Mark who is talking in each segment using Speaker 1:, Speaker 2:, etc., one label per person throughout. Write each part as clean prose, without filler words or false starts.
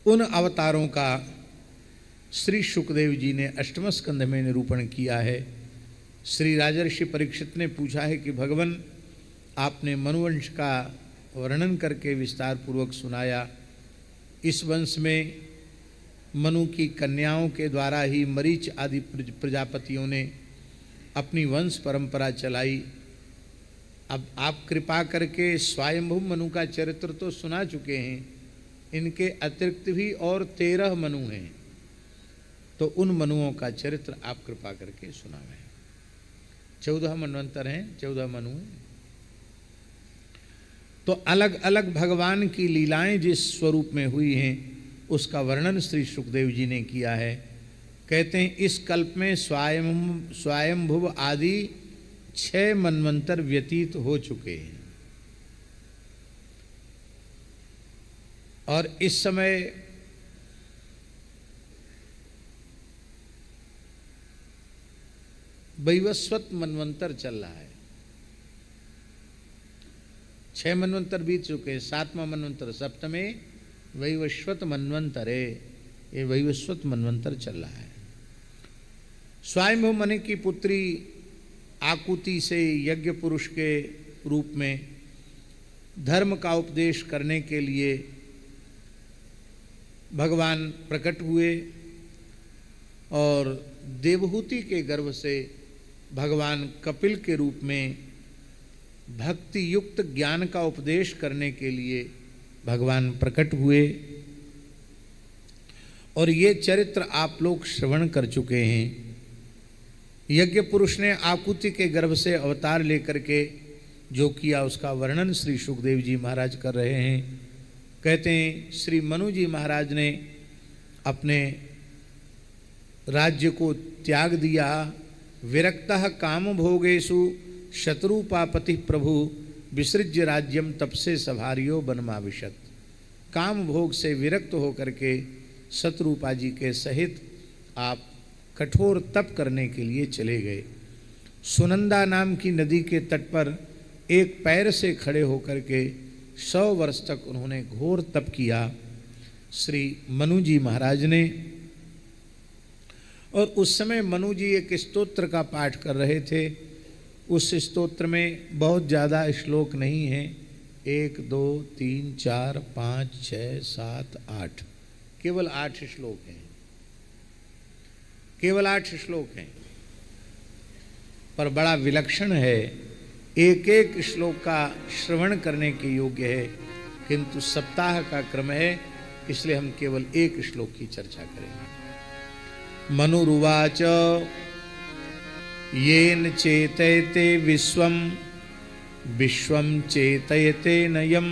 Speaker 1: उन अवतारों का श्री शुकदेव जी ने अष्टम स्कंध में निरूपण किया है। श्री राजर्षि परीक्षित ने पूछा है कि भगवान, आपने मनुवंश का वर्णन करके विस्तार पूर्वक सुनाया। इस वंश में मनु की कन्याओं के द्वारा ही मरीच आदि प्रजापतियों ने अपनी वंश परंपरा चलाई। अब आप कृपा करके स्वयंभू मनु का चरित्र तो सुना चुके हैं, इनके अतिरिक्त भी और 13 मनु हैं, तो उन मनुओं का चरित्र आप कृपा करके सुनावें। 14 मनवंतर हैं, 14 मनु। तो अलग अलग भगवान की लीलाएं जिस स्वरूप में हुई हैं उसका वर्णन श्री सुखदेव जी ने किया है। कहते हैं इस कल्प में स्वयंभुव आदि 6 मनवंतर व्यतीत हो चुके हैं और इस समय वैवस्वत मनवंतर चल रहा है। 6 मनवंतर बीत चुके हैं, 7वां मनवंतर सप्तमे वैवस्वत मनवंतर है, ये वैवस्वत मनवंतर चल रहा है। स्वयंभू मनु की पुत्री आकुति से यज्ञ पुरुष के रूप में धर्म का उपदेश करने के लिए भगवान प्रकट हुए और देवहूति के गर्भ से भगवान कपिल के रूप में भक्ति युक्त ज्ञान का उपदेश करने के लिए भगवान प्रकट हुए। और ये चरित्र आप लोग श्रवण कर चुके हैं। यज्ञ पुरुष ने आकुति के गर्भ से अवतार लेकर के जो किया उसका वर्णन श्री सुखदेव जी महाराज कर रहे हैं। कहते हैं श्री मनु जी महाराज ने अपने राज्य को त्याग दिया। विरक्तः काम भोगेषु शत्रुपापति प्रभु विसृज्य राज्यम तपसे सभारियो बनमाविशत। काम भोग से विरक्त होकर के शत्रुपा जी के सहित आप कठोर तप करने के लिए चले गए। सुनंदा नाम की नदी के तट पर एक पैर से खड़े होकर के 100 वर्ष तक उन्होंने घोर तप किया श्री मनु जी महाराज ने। और उस समय मनु जी एक स्तोत्र का पाठ कर रहे थे। उस स्तोत्र में बहुत ज़्यादा श्लोक नहीं है, 1 2 3 4 5 6 7 8, केवल 8 श्लोक हैं, केवल 8 श्लोक हैं, पर बड़ा विलक्षण है। एक एक श्लोक का श्रवण करने के योग्य है, किंतु सप्ताह का क्रम है, इसलिए हम केवल एक श्लोक की चर्चा करेंगे। मनुरुवाच येन चेतयते विश्वम विश्वम चेतयते नयम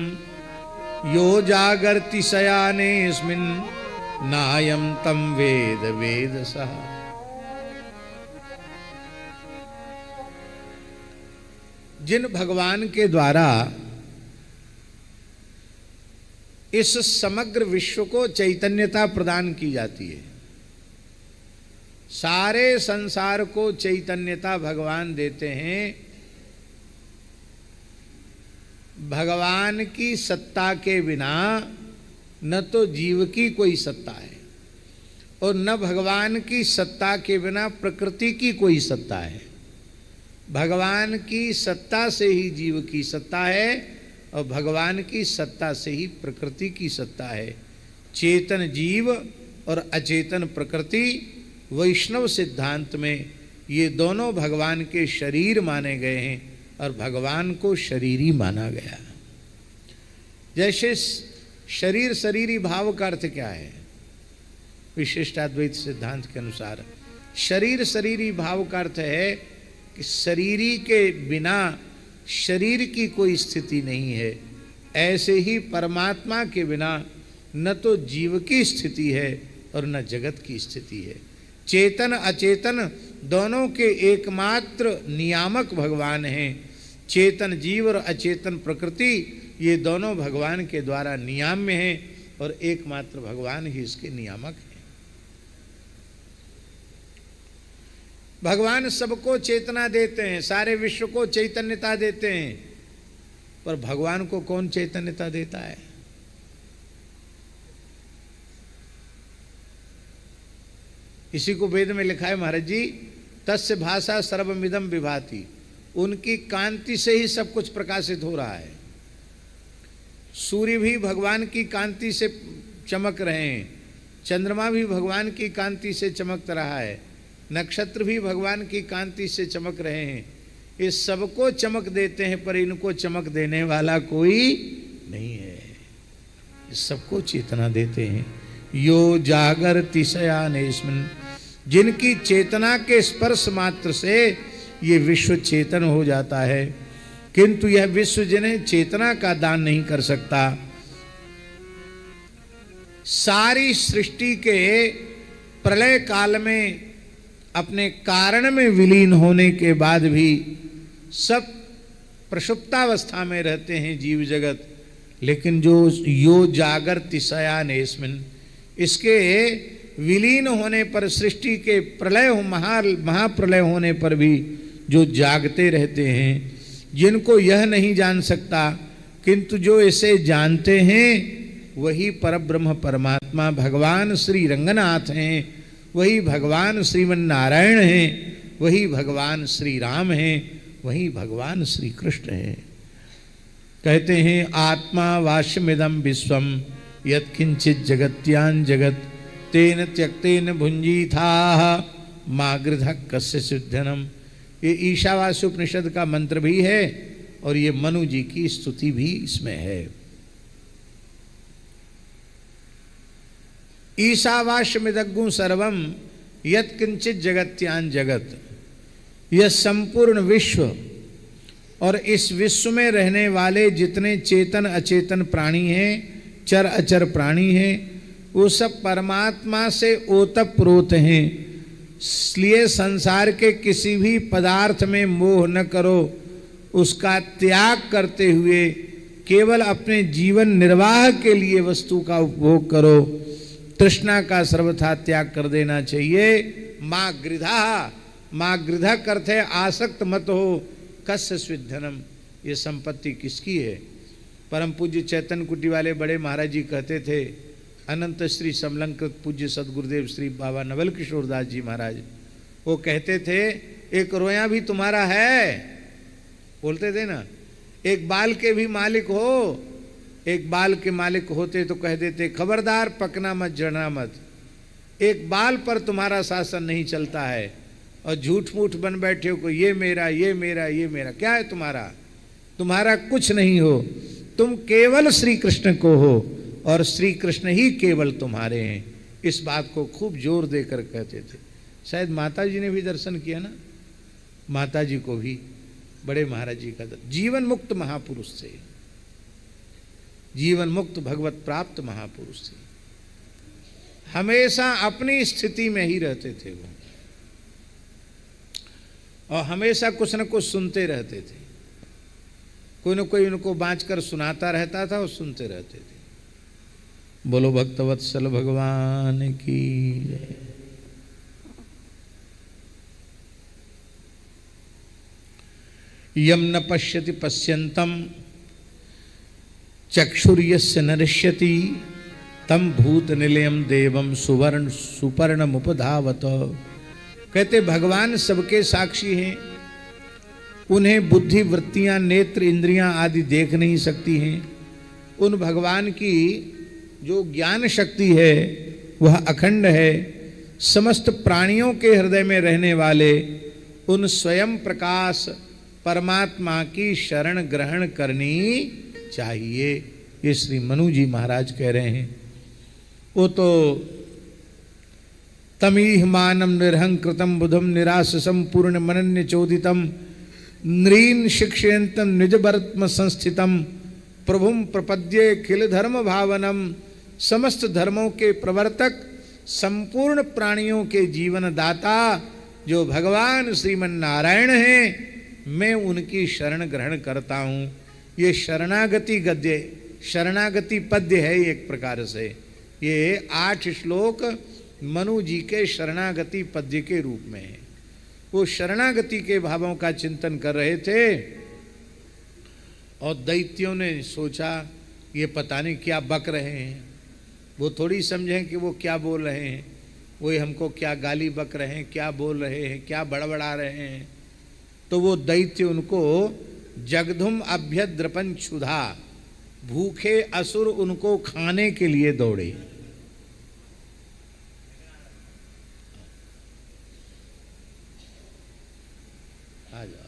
Speaker 1: यो जागर्ति शयानेस्मिन् नायम तम वेद वेदसः। जिन भगवान के द्वारा इस समग्र विश्व को चैतन्यता प्रदान की जाती है, सारे संसार को चैतन्यता भगवान देते हैं। भगवान की सत्ता के बिना न तो जीव की कोई सत्ता है और न भगवान की सत्ता के बिना प्रकृति की कोई सत्ता है। भगवान की सत्ता से ही जीव की सत्ता है और भगवान की सत्ता से ही प्रकृति की सत्ता है। चेतन जीव और अचेतन प्रकृति वैष्णव सिद्धांत में ये दोनों भगवान के शरीर माने गए हैं और भगवान को शरीरी माना गया। जैसे शरीर शरीरी भाव का अर्थ क्या है? विशिष्टाद्वैत सिद्धांत के अनुसार शरीर शरीरी भाव का अर्थ है कि शरीरी के बिना शरीर की कोई स्थिति नहीं है। ऐसे ही परमात्मा के बिना न तो जीव की स्थिति है और न जगत की स्थिति है। चेतन अचेतन दोनों के एकमात्र नियामक भगवान हैं। चेतन जीव और अचेतन प्रकृति ये दोनों भगवान के द्वारा नियाम्य हैं और एकमात्र भगवान ही इसके नियामक हैं। भगवान सबको चेतना देते हैं, सारे विश्व को चैतन्यता देते हैं, पर भगवान को कौन चैतन्यता देता है? इसी को वेद में लिखा है महाराज जी, तस्य भाषा सर्वमिदं विभाति। उनकी कांति से ही सब कुछ प्रकाशित हो रहा है। सूर्य भी भगवान की कांति से चमक रहे हैं, चंद्रमा भी भगवान की कांति से चमक रहा है, नक्षत्र भी भगवान की कांति से चमक रहे हैं। इस सबको चमक देते हैं, पर इनको चमक देने वाला कोई नहीं है। इस सबको चेतना देते हैं। यो जागरति शयानेस्मिन्, जिनकी चेतना के स्पर्श मात्र से ये विश्व चेतन हो जाता है, किंतु यह विश्व जिन्हें चेतना का दान नहीं कर सकता। सारी सृष्टि के प्रलय काल में अपने कारण में विलीन होने के बाद भी सब प्रसुप्तावस्था में रहते हैं जीव जगत, लेकिन जो यो जागृति शयानेस्मिन्, इसके विलीन होने पर, सृष्टि के प्रलय महाप्रलय होने पर भी जो जागते रहते हैं, जिनको यह नहीं जान सकता, किंतु जो इसे जानते हैं वही परब्रह्म परमात्मा भगवान श्री रंगनाथ हैं, वही भगवान श्रीमन नारायण हैं, वही भगवान श्री राम हैं, वही भगवान श्री कृष्ण हैं। कहते हैं आत्मा वाष्यमिदं विश्वम यत्किंचित जगत्यान जगत तेन त्यक्तेन भुंजीथाः मा गृधः कस्य सिद्धनम। ये ईशावास्य उपनिषद का मंत्र भी है और ये मनु जी की स्तुति भी इसमें है। ईशावास्यमिदग्गु सर्वम यत्किंचित जगत्यान जगत, यह संपूर्ण विश्व और इस विश्व में रहने वाले जितने चेतन अचेतन प्राणी हैं, चर अचर प्राणी हैं, वो सब परमात्मा से ओतप्रोत हैं। इसलिए संसार के किसी भी पदार्थ में मोह न करो, उसका त्याग करते हुए केवल अपने जीवन निर्वाह के लिए वस्तु का उपभोग करो। तृष्णा का सर्वथा त्याग कर देना चाहिए। माँ गृधा, माँ गृधा करते है आसक्त मत हो, कस्य स्विद्धनम, ये संपत्ति किसकी है। परम पूज्य चैतन्य कुटी वाले बड़े महाराज जी कहते थे, अनंत श्री समलंकृत पूज्य सदगुरुदेव श्री बाबा नवल किशोर दास जी महाराज, वो कहते थे एक रोया भी तुम्हारा है, बोलते थे ना, एक बाल के भी मालिक हो। एक बाल के मालिक होते तो कह देते खबरदार पकना मत, जड़ना मत। एक बाल पर तुम्हारा शासन नहीं चलता है और झूठ मूठ बन बैठे हो, ये मेरा ये मेरा ये मेरा। क्या है तुम्हारा? तुम्हारा कुछ नहीं हो, तुम केवल श्री कृष्ण को हो और श्री कृष्ण ही केवल तुम्हारे हैं। इस बात को खूब जोर देकर कहते थे। शायद माता जी ने भी दर्शन किया ना, माता जी को भी बड़े महाराज जी का जीवन मुक्त महापुरुष थे, जीवन मुक्त भगवत प्राप्त महापुरुष थे। हमेशा अपनी स्थिति में ही रहते थे वो, और हमेशा कुछ न कुछ सुनते रहते थे। कोई न कोई उनको बाँच कर सुनाता रहता था और सुनते रहते थे। बोलो भक्तवत्सल भगवान की जय। यम न पश्यति पश्यन्तम चक्षुर्यस्य न दृश्यति तम भूत निलयम देवम सुवर्ण सुपर्णमुपधावत। कहते भगवान सबके साक्षी हैं, उन्हें बुद्धि वृत्तियां नेत्र इंद्रियां आदि देख नहीं सकती हैं। उन भगवान की जो ज्ञान शक्ति है वह अखंड है। समस्त प्राणियों के हृदय में रहने वाले उन स्वयं प्रकाश परमात्मा की शरण ग्रहण करनी चाहिए। ये श्री मनु जी महाराज कह रहे हैं। वो तो तमीह मानम निर्हंकृतम बुधम निराससम पूर्ण मनन्य चोदितम नृन शिक्षयंतम निजबर्त्म संस्थितम प्रभुम प्रपद्ये खिल धर्म भावनम। समस्त धर्मों के प्रवर्तक, संपूर्ण प्राणियों के जीवन दाता जो भगवान श्रीमन नारायण हैं, मैं उनकी शरण ग्रहण करता हूँ। ये शरणागति गद्य, शरणागति पद्य है एक प्रकार से। ये 8 श्लोक मनु जी के शरणागति पद्य के रूप में है। वो शरणागति के भावों का चिंतन कर रहे थे और दैत्यों ने सोचा ये पता नहीं क्या बक रहे हैं। वो थोड़ी समझें कि वो क्या बोल रहे हैं। वो हमको क्या गाली बक रहे हैं, क्या बोल रहे हैं, क्या बड़बड़ा रहे हैं। तो वो दैत्य उनको जगधुम अभ्यद्रपन क्षुधा, भूखे असुर उनको खाने के लिए दौड़े। आ जाओ,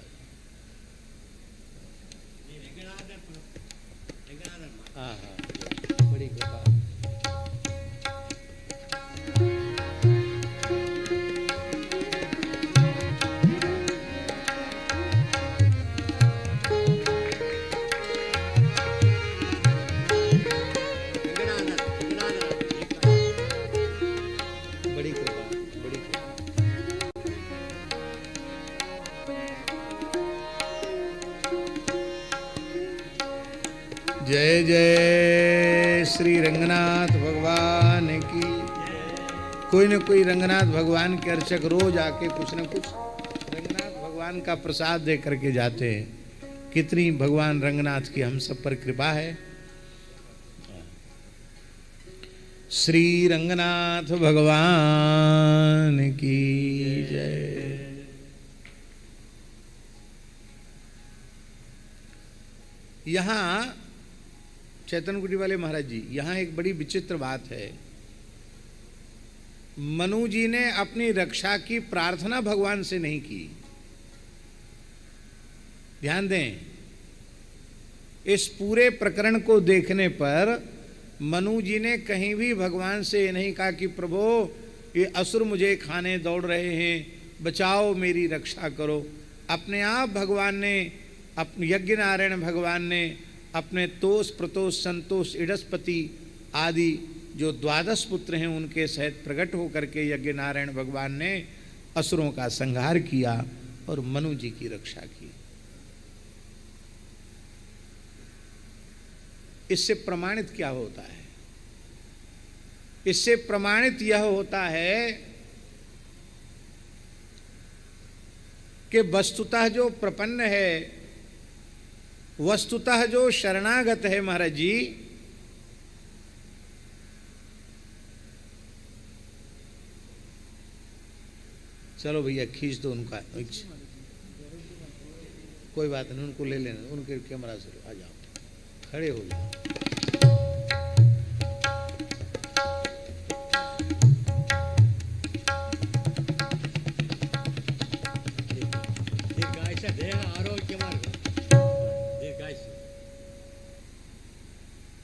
Speaker 1: हाँ हाँ, बड़ी कृपा। बड़ी कृपा, बड़ी कृपा। जय जय श्री रंगनाथ भगवान की। कोई न कोई रंगनाथ भगवान के अर्चक रोज आके कुछ न कुछ रंगनाथ भगवान का प्रसाद दे करके जाते हैं। कितनी भगवान रंगनाथ की हम सब पर कृपा है। श्री रंगनाथ भगवान की जय। यहाँ चैतन्यकुटी वाले महाराज जी, यहाँ एक बड़ी विचित्र बात है। मनु जी ने अपनी रक्षा की प्रार्थना भगवान से नहीं की। ध्यान दें, इस पूरे प्रकरण को देखने पर मनु जी ने कहीं भी भगवान से ये नहीं कहा कि प्रभु ये असुर मुझे खाने दौड़ रहे हैं, बचाओ, मेरी रक्षा करो। अपने आप भगवान ने, अपने यज्ञ नारायण भगवान ने अपने तोष, प्रतोष, संतोष, इडस्पति आदि जो 12 पुत्र हैं उनके सहित प्रकट होकर के यज्ञ नारायण भगवान ने असुरों का संहार किया और मनु जी की रक्षा की। इससे प्रमाणित क्या होता है? इससे प्रमाणित यह होता है कि वस्तुतः जो प्रपन्न है, वस्तुतः जो शरणागत है महाराज जी, चलो भैया खींच दो उनका, कोई बात नहीं, उनको ले लेना, उनके कैमरा से आ जाओ, खड़े हो जाओ।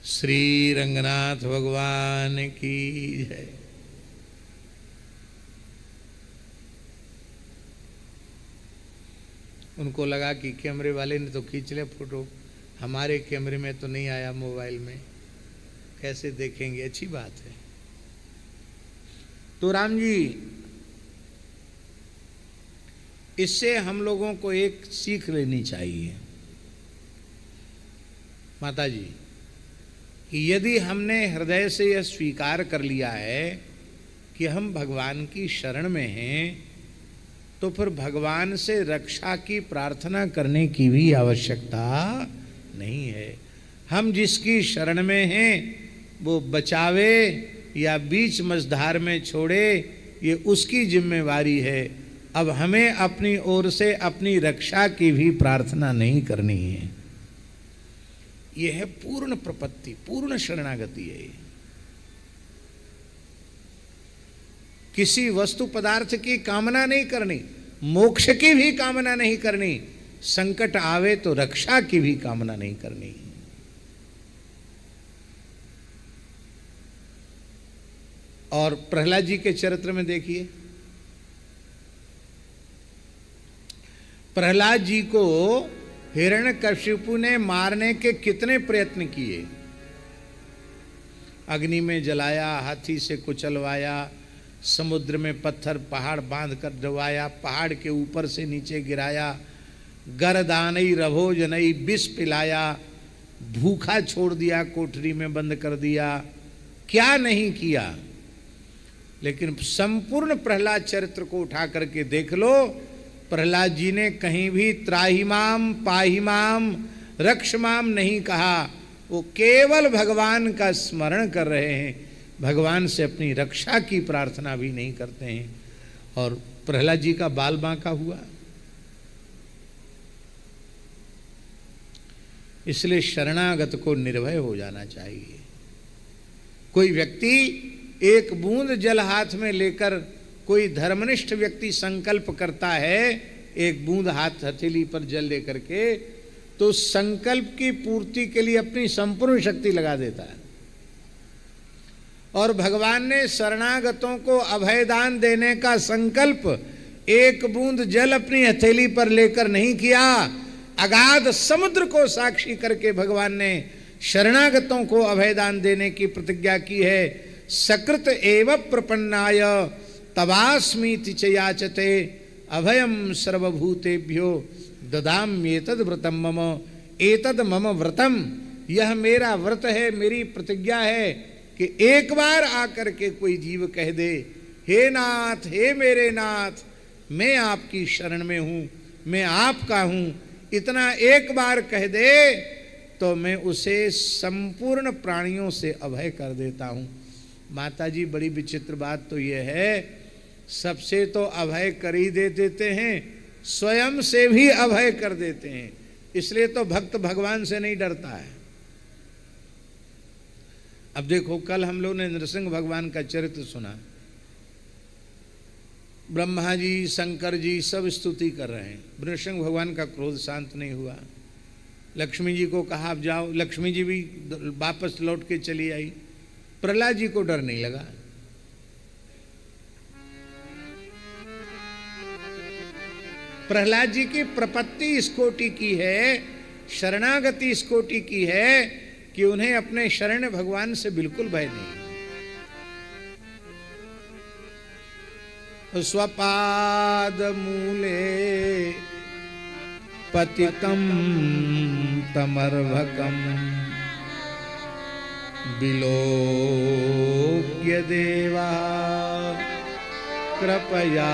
Speaker 1: श्री रंगनाथ भगवान की जय। उनको लगा कि कैमरे वाले ने तो खींच लिया फोटो, हमारे कैमरे में तो नहीं आया, मोबाइल में कैसे देखेंगे? अच्छी बात है। तो राम जी, इससे हम लोगों को एक सीख लेनी चाहिए माता जी, कि यदि हमने हृदय से यह स्वीकार कर लिया है कि हम भगवान की शरण में हैं, तो फिर भगवान से रक्षा की प्रार्थना करने की भी आवश्यकता नहीं है। हम जिसकी शरण में हैं वो बचावे या बीच मझधार में छोड़े, ये उसकी जिम्मेवारी है। अब हमें अपनी ओर से अपनी रक्षा की भी प्रार्थना नहीं करनी है। यह है पूर्ण प्रपत्ति, पूर्ण शरणागति है। किसी वस्तु पदार्थ की कामना नहीं करनी, मोक्ष की भी कामना नहीं करनी, संकट आवे तो रक्षा की भी कामना नहीं करनी। और प्रहलाद जी के चरित्र में देखिए, प्रहलाद जी को हिरण्यकशिपु ने मारने के कितने प्रयत्न किए। अग्नि में जलाया, हाथी से कुचलवाया, समुद्र में पत्थर पहाड़ बांध कर डुबाया, पहाड़ के ऊपर से नीचे गिराया, गरदानई रभोजनई विष पिलाया, भूखा छोड़ दिया, कोठरी में बंद कर दिया, क्या नहीं किया। लेकिन संपूर्ण प्रहलाद चरित्र को उठा करके देख लो, प्रहलाद जी ने कहीं भी त्राहिमाम पाहिमाम रक्षमाम नहीं कहा। वो केवल भगवान का स्मरण कर रहे हैं, भगवान से अपनी रक्षा की प्रार्थना भी नहीं करते हैं। और प्रहलाद जी का बाल बांका हुआ। इसलिए शरणागत को निर्भय हो जाना चाहिए। कोई व्यक्ति एक बूंद जल हाथ में लेकर, कोई धर्मनिष्ठ व्यक्ति संकल्प करता है एक बूंद हाथ हथेली पर जल लेकर के, तो संकल्प की पूर्ति के लिए अपनी संपूर्ण शक्ति लगा देता है। और भगवान ने शरणागतों को अभयदान देने का संकल्प एक बूंद जल अपनी हथेली पर लेकर नहीं किया, अगाध समुद्र को साक्षी करके भगवान ने शरणागतों को अभयदान देने की प्रतिज्ञा की है। सकृत एव प्रपन्नाय तवास्मीति च याचते अभयम सर्वभूतेभ्यो ददाम्येतद व्रतम मम, एतद मम व्रतम, यह मेरा व्रत है, मेरी प्रतिज्ञा है कि एक बार आकर के कोई जीव कह दे, हे नाथ, हे मेरे नाथ, मैं आपकी शरण में हूं, मैं आपका हूं, इतना एक बार कह दे तो मैं उसे संपूर्ण प्राणियों से अभय कर देता हूं। माता जी, बड़ी विचित्र बात तो यह है, सबसे तो अभय कर ही देते हैं, स्वयं से भी अभय कर देते हैं। इसलिए तो भक्त भगवान से नहीं डरता है। अब देखो, कल हम लोग ने नृसिंह भगवान का चरित्र सुना। ब्रह्मा जी, शंकर जी सब स्तुति कर रहे हैं। नृसिंह भगवान का क्रोध शांत नहीं हुआ। लक्ष्मी जी को कहा आप जाओ, लक्ष्मी जी भी वापस लौट के चली आई। प्रहलाद जी को डर नहीं लगा। प्रहलाद जी की प्रपत्ति इस कोटि की है, शरणागति इस कोटि की है कि उन्हें अपने शरण भगवान से बिल्कुल भय नहीं। स्वपाद मूले पतितं तमर्भकं विलोक्य देवा कृपया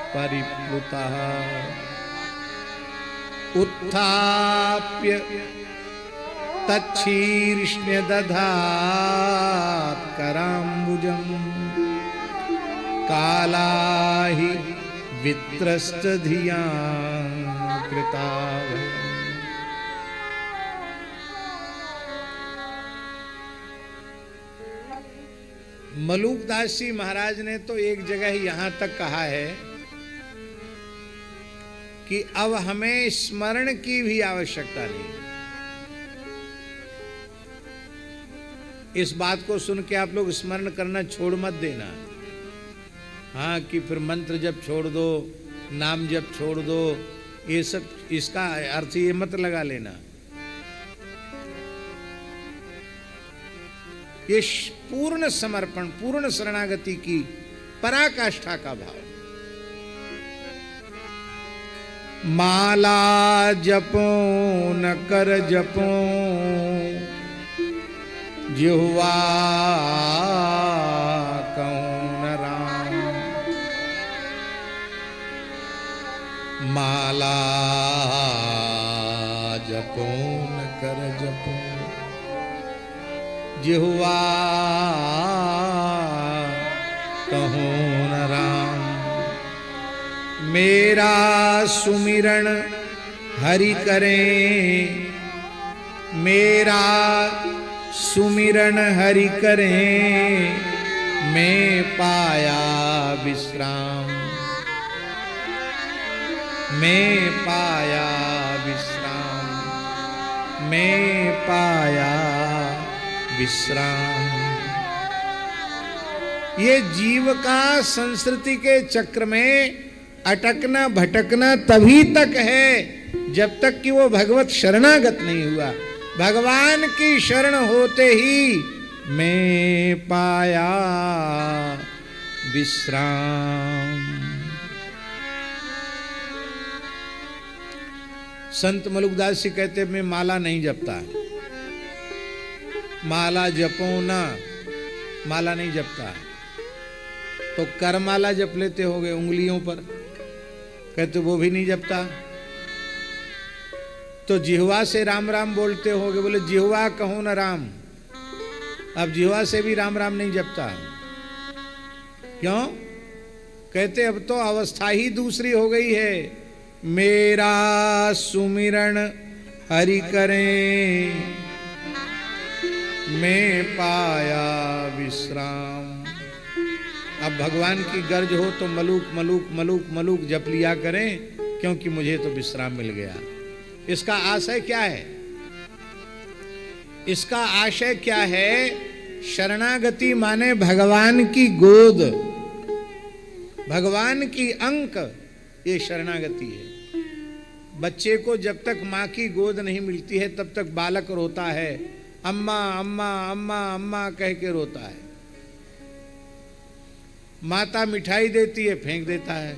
Speaker 1: परिप्लुतः उत्थाप्य तच्छीर्ष्ण्य दधात् कराम्बुजं कालाहि वित्रस्त धिया कृता। मलूकदास जी महाराज ने तो एक जगह यहां तक कहा है कि अब हमें स्मरण की भी आवश्यकता नहीं। इस बात को सुन के आप लोग स्मरण करना छोड़ मत देना। हाँ, कि फिर मंत्र जब छोड़ दो, नाम जब छोड़ दो, ये सब इसका अर्थ ये मत लगा लेना। ये पूर्ण समर्पण, पूर्ण शरणागति की पराकाष्ठा का भाव। माला जपो न कर जपो जिह्वा कहूं न राम। माला जपो न कर जपो जिह्वा कहूं न राम। मेरा सुमिरन हरि करें, मेरा सुमिरन हरि करें, मैं पाया विश्राम, मैं पाया विश्राम, मैं पाया विश्राम। ये जीव का संस्कृति के चक्र में अटकना भटकना तभी तक है जब तक कि वो भगवत शरणागत नहीं हुआ। भगवान की शरण होते ही मैं पाया विश्राम। संत मलुकदास जी कहते मैं माला नहीं जपता। माला जपो ना, माला नहीं जपता। तो करमाला जप लेते होगे उंगलियों पर, कहते वो भी नहीं जपता। तो जिह्वा से राम राम बोलते होगे, बोले जिह्वा कहूं न राम। अब जिह्वा से भी राम राम नहीं जपता। क्यों? कहते अब तो अवस्था ही दूसरी हो गई है। मेरा सुमिरन हरि करें, मैं पाया विश्राम। अब भगवान की गर्ज हो तो मलूक मलूक मलूक मलूक जप लिया करें, क्योंकि मुझे तो विश्राम मिल गया। इसका आशय क्या है? इसका आशय क्या है? शरणागति माने भगवान की गोद, भगवान की अंक, ये शरणागति है। बच्चे को जब तक माँ की गोद नहीं मिलती है तब तक बालक रोता है, अम्मा अम्मा अम्मा अम्मा कह के रोता है। माता मिठाई देती है, फेंक देता है,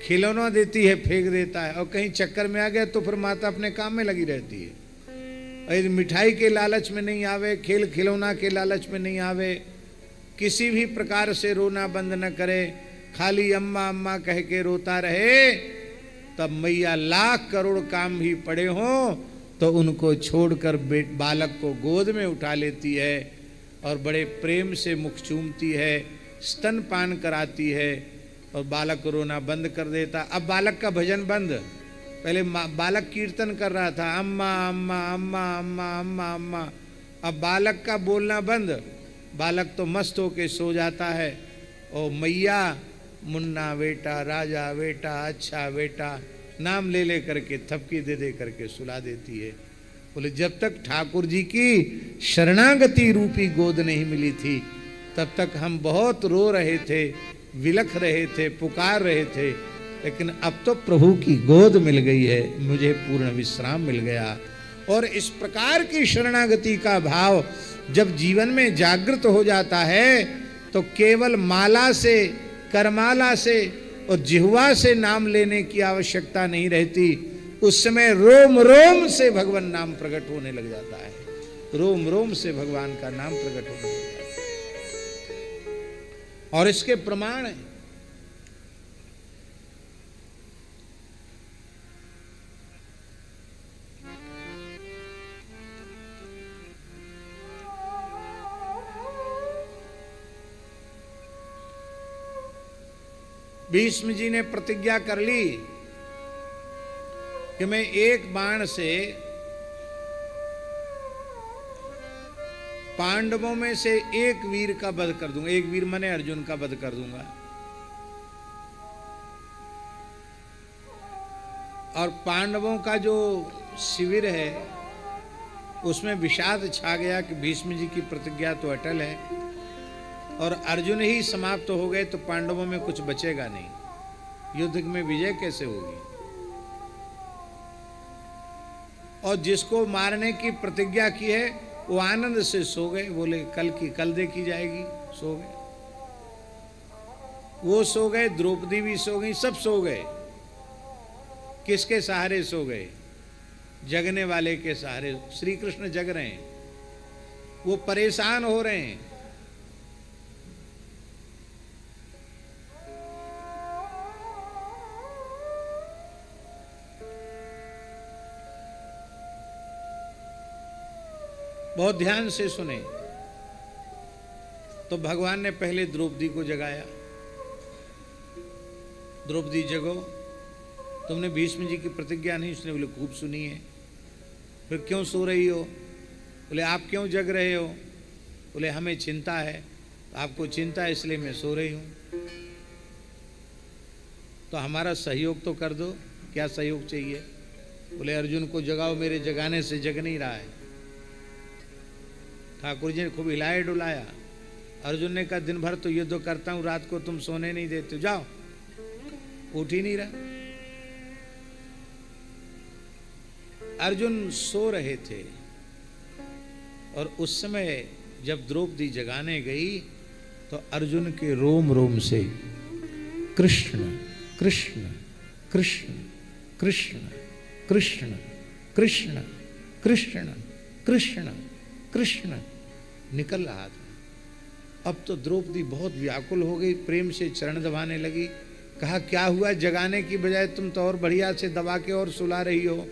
Speaker 1: खिलौना देती है, फेंक देता है, और कहीं चक्कर में आ गया तो फिर माता अपने काम में लगी रहती है। और मिठाई के लालच में नहीं आवे, खेल खिलौना के लालच में नहीं आवे, किसी भी प्रकार से रोना बंद न करे, खाली अम्मा अम्मा कह के रोता रहे, तब मैया लाख करोड़ काम भी पड़े हों तो उनको छोड़कर बालक को गोद में उठा लेती है और बड़े प्रेम से मुख चूमती है, स्तनपान कराती है और बालक रोना बंद कर देता। अब बालक का भजन बंद। पहले बालक कीर्तन कर रहा था, अम्मा अम्मा अम्मा अम्मा अम्मा अम्मा। अब बालक का बोलना बंद, बालक तो मस्त होके सो जाता है। ओ मैया मुन्ना बेटा, राजा बेटा, अच्छा बेटा नाम ले ले करके थपकी दे दे करके सुला देती है। बोले जब तक ठाकुर जी की शरणागति रूपी गोद नहीं मिली थी तब तक हम बहुत रो रहे थे, विलख रहे थे, पुकार रहे थे, लेकिन अब तो प्रभु की गोद मिल गई है, मुझे पूर्ण विश्राम मिल गया। और इस प्रकार की शरणागति का भाव जब जीवन में जागृत हो जाता है तो केवल माला से, करमाला से और जिह्वा से नाम लेने की आवश्यकता नहीं रहती। उस समय रोम रोम से भगवान नाम प्रकट होने लग जाता है, रोम रोम से भगवान का नाम प्रकट होने लग जाता है। और इसके प्रमाण है, भीष्म जी ने प्रतिज्ञा कर ली कि मैं एक बाण से पांडवों में से एक वीर का वध कर दूंगा, एक वीर माने अर्जुन का वध कर दूंगा। और पांडवों का जो शिविर है उसमें विषाद छा गया कि भीष्म जी की प्रतिज्ञा तो अटल है और अर्जुन ही समाप्त हो गए तो पांडवों में कुछ बचेगा नहीं, युद्ध में विजय कैसे होगी। और जिसको मारने की प्रतिज्ञा की है वो आनंद से सो गए, बोले कल की कल देखी जाएगी, सो गए। वो सो गए, द्रौपदी भी सो गई, सब सो गए। किसके सहारे सो गए? जगने वाले के सहारे। श्री कृष्ण जग रहे हैं, वो परेशान हो रहे हैं। बहुत ध्यान से सुने। तो भगवान ने पहले द्रौपदी को जगाया, द्रौपदी जगो, तुमने भीष्म जी की प्रतिज्ञा नहीं सुनी? बोले खूब सुनी है। फिर क्यों सो रही हो? बोले आप क्यों जग रहे हो? बोले हमें चिंता है। आपको चिंता है इसलिए मैं सो रही हूं। तो हमारा सहयोग तो कर दो। क्या सहयोग चाहिए? बोले अर्जुन को जगाओ, मेरे जगाने से जग नहीं रहा है। ठाकुर जी ने खूब हिलाया डुलाया। अर्जुन ने कहा दिन भर तो युद्ध करता हूं, रात को तुम सोने नहीं देते, जाओ। उठ ही नहीं रहा। अर्जुन सो रहे थे और उस समय जब द्रौपदी जगाने गई तो अर्जुन के रोम रोम से कृष्ण कृष्ण कृष्ण कृष्ण कृष्ण कृष्ण कृष्ण कृष्ण कृष्ण निकल रहा था। अब तो द्रौपदी बहुत व्याकुल हो गई, प्रेम से चरण दबाने लगी। कहा क्या हुआ? जगाने की बजाय तुम तो और बढ़िया से दबा के और सुला रही हो।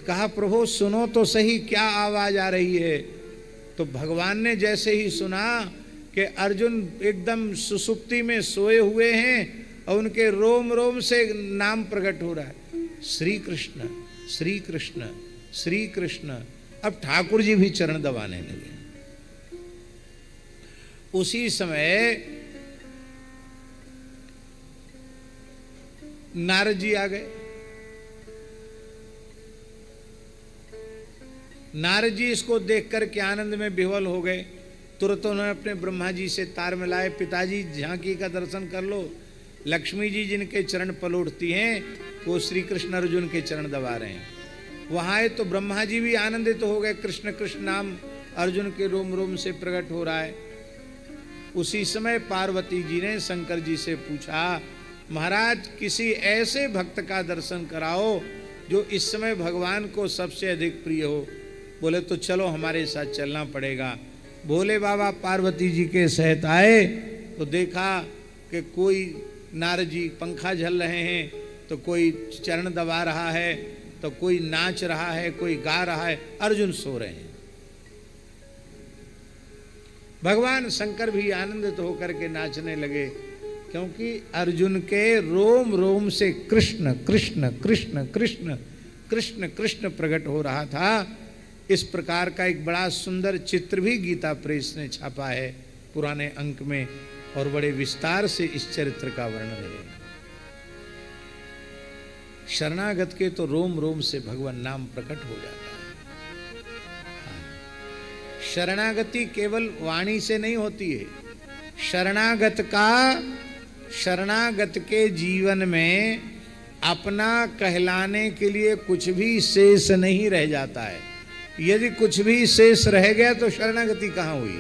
Speaker 1: कहा प्रभु सुनो तो सही, क्या आवाज आ रही है? तो भगवान ने जैसे ही सुना कि अर्जुन एकदम सुसुप्ति में सोए हुए हैं और उनके रोम रोम से नाम प्रकट हो रहा है, श्री कृष्ण श्री कृष्ण श्री कृष्ण। अब ठाकुर जी भी चरण दबाने लगे। उसी समय नारद जी आ गए। नारद जी इसको देख करके आनंद में विह्वल हो गए। तुरंत उन्होंने अपने ब्रह्मा जी से तार मिलाए, पिताजी झांकी का दर्शन कर लो। लक्ष्मी जी जिनके चरण पलोटती हैं वो श्री कृष्ण अर्जुन के चरण दबा रहे हैं। वहां आए तो ब्रह्मा जी भी आनंदित हो गए, कृष्ण कृष्ण नाम अर्जुन के रोम रोम से प्रकट हो रहा है। उसी समय पार्वती जी ने शंकर जी से पूछा, महाराज किसी ऐसे भक्त का दर्शन कराओ जो इस समय भगवान को सबसे अधिक प्रिय हो। बोले तो चलो हमारे साथ चलना पड़ेगा। भोले बाबा पार्वती जी के सहित आए तो देखा कि कोई नारद जी पंखा झल रहे हैं, तो कोई चरण दबा रहा है, तो कोई नाच रहा है, कोई गा रहा है, अर्जुन सो रहे हैं। भगवान शंकर भी आनंदित होकर के नाचने लगे, क्योंकि अर्जुन के रोम रोम से कृष्ण कृष्ण कृष्ण कृष्ण कृष्ण कृष्ण प्रकट हो रहा था। इस प्रकार का एक बड़ा सुंदर चित्र भी गीता प्रेस ने छापा है पुराने अंक में, और बड़े विस्तार से इस चरित्र का वर्णन है। शरणागत के तो रोम रोम से भगवान नाम प्रकट हो जाता है। शरणागति केवल वाणी से नहीं होती है। शरणागत के जीवन में अपना कहलाने के लिए कुछ भी शेष नहीं रह जाता है। यदि कुछ भी शेष रह गया तो शरणागति कहाँ हुई?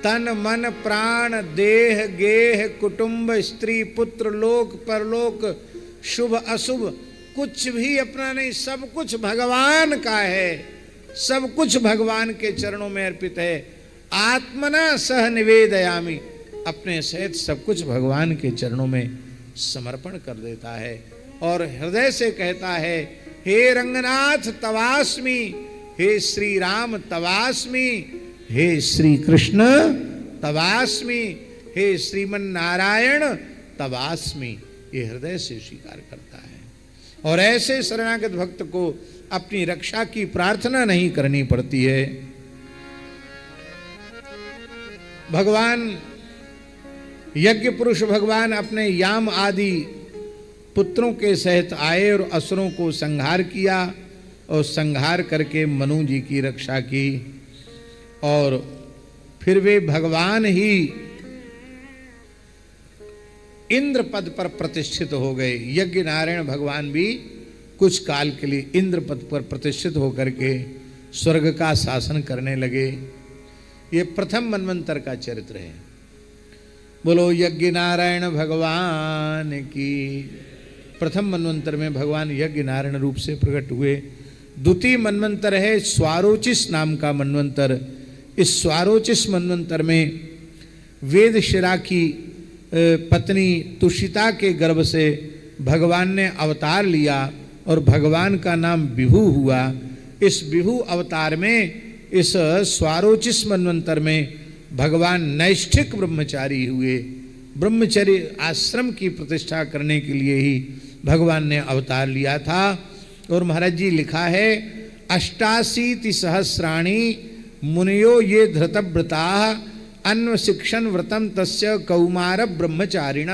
Speaker 1: तन मन प्राण देह गेह कुटुंब स्त्री पुत्र लोक परलोक शुभ अशुभ कुछ भी अपना नहीं, सब कुछ भगवान का है, सब कुछ भगवान के चरणों में अर्पित है। आत्मना सह निवेदयामि, अपने सहित सब कुछ भगवान के चरणों में समर्पण कर देता है और हृदय से कहता है, हे रंगनाथ तवास्मि, हे श्री राम तवास्मि, हे श्री कृष्ण तवास्मि, हे श्रीमन नारायण तवास्मि। ये हृदय से स्वीकार करता है। और ऐसे शरणागत भक्त को अपनी रक्षा की प्रार्थना नहीं करनी पड़ती है। भगवान यज्ञ पुरुष भगवान अपने याम आदि पुत्रों के सहित आए और असुरों को संहार किया और संहार करके मनु जी की रक्षा की। और फिर वे भगवान ही इंद्र पद पर प्रतिष्ठित हो गए। यज्ञ नारायण भगवान भी कुछ काल के लिए इंद्र पद पर प्रतिष्ठित होकर के स्वर्ग का शासन करने लगे। ये प्रथम मनवंतर का चरित्र है। बोलो यज्ञ नारायण भगवान की। प्रथम मनवंतर में भगवान यज्ञ नारायण रूप से प्रकट हुए। द्वितीय मनवंतर है स्वारोचिस नाम का मनवंतर। इस स्वारोचिस मनवंतर में वेदशिरा की पत्नी तुषिता के गर्भ से भगवान ने अवतार लिया और भगवान का नाम विभु हुआ। इस विभु अवतार में इस स्वारोचिस मनवंतर में भगवान नैष्ठिक ब्रह्मचारी हुए। ब्रह्मचर्य आश्रम की प्रतिष्ठा करने के लिए ही भगवान ने अवतार लिया था। और महाराज जी लिखा है, 88 सहस्राणि मुनियो ये धृतव्रता अन्वशिक्षण व्रतम तस्य कौमार ब्रह्मचारिण।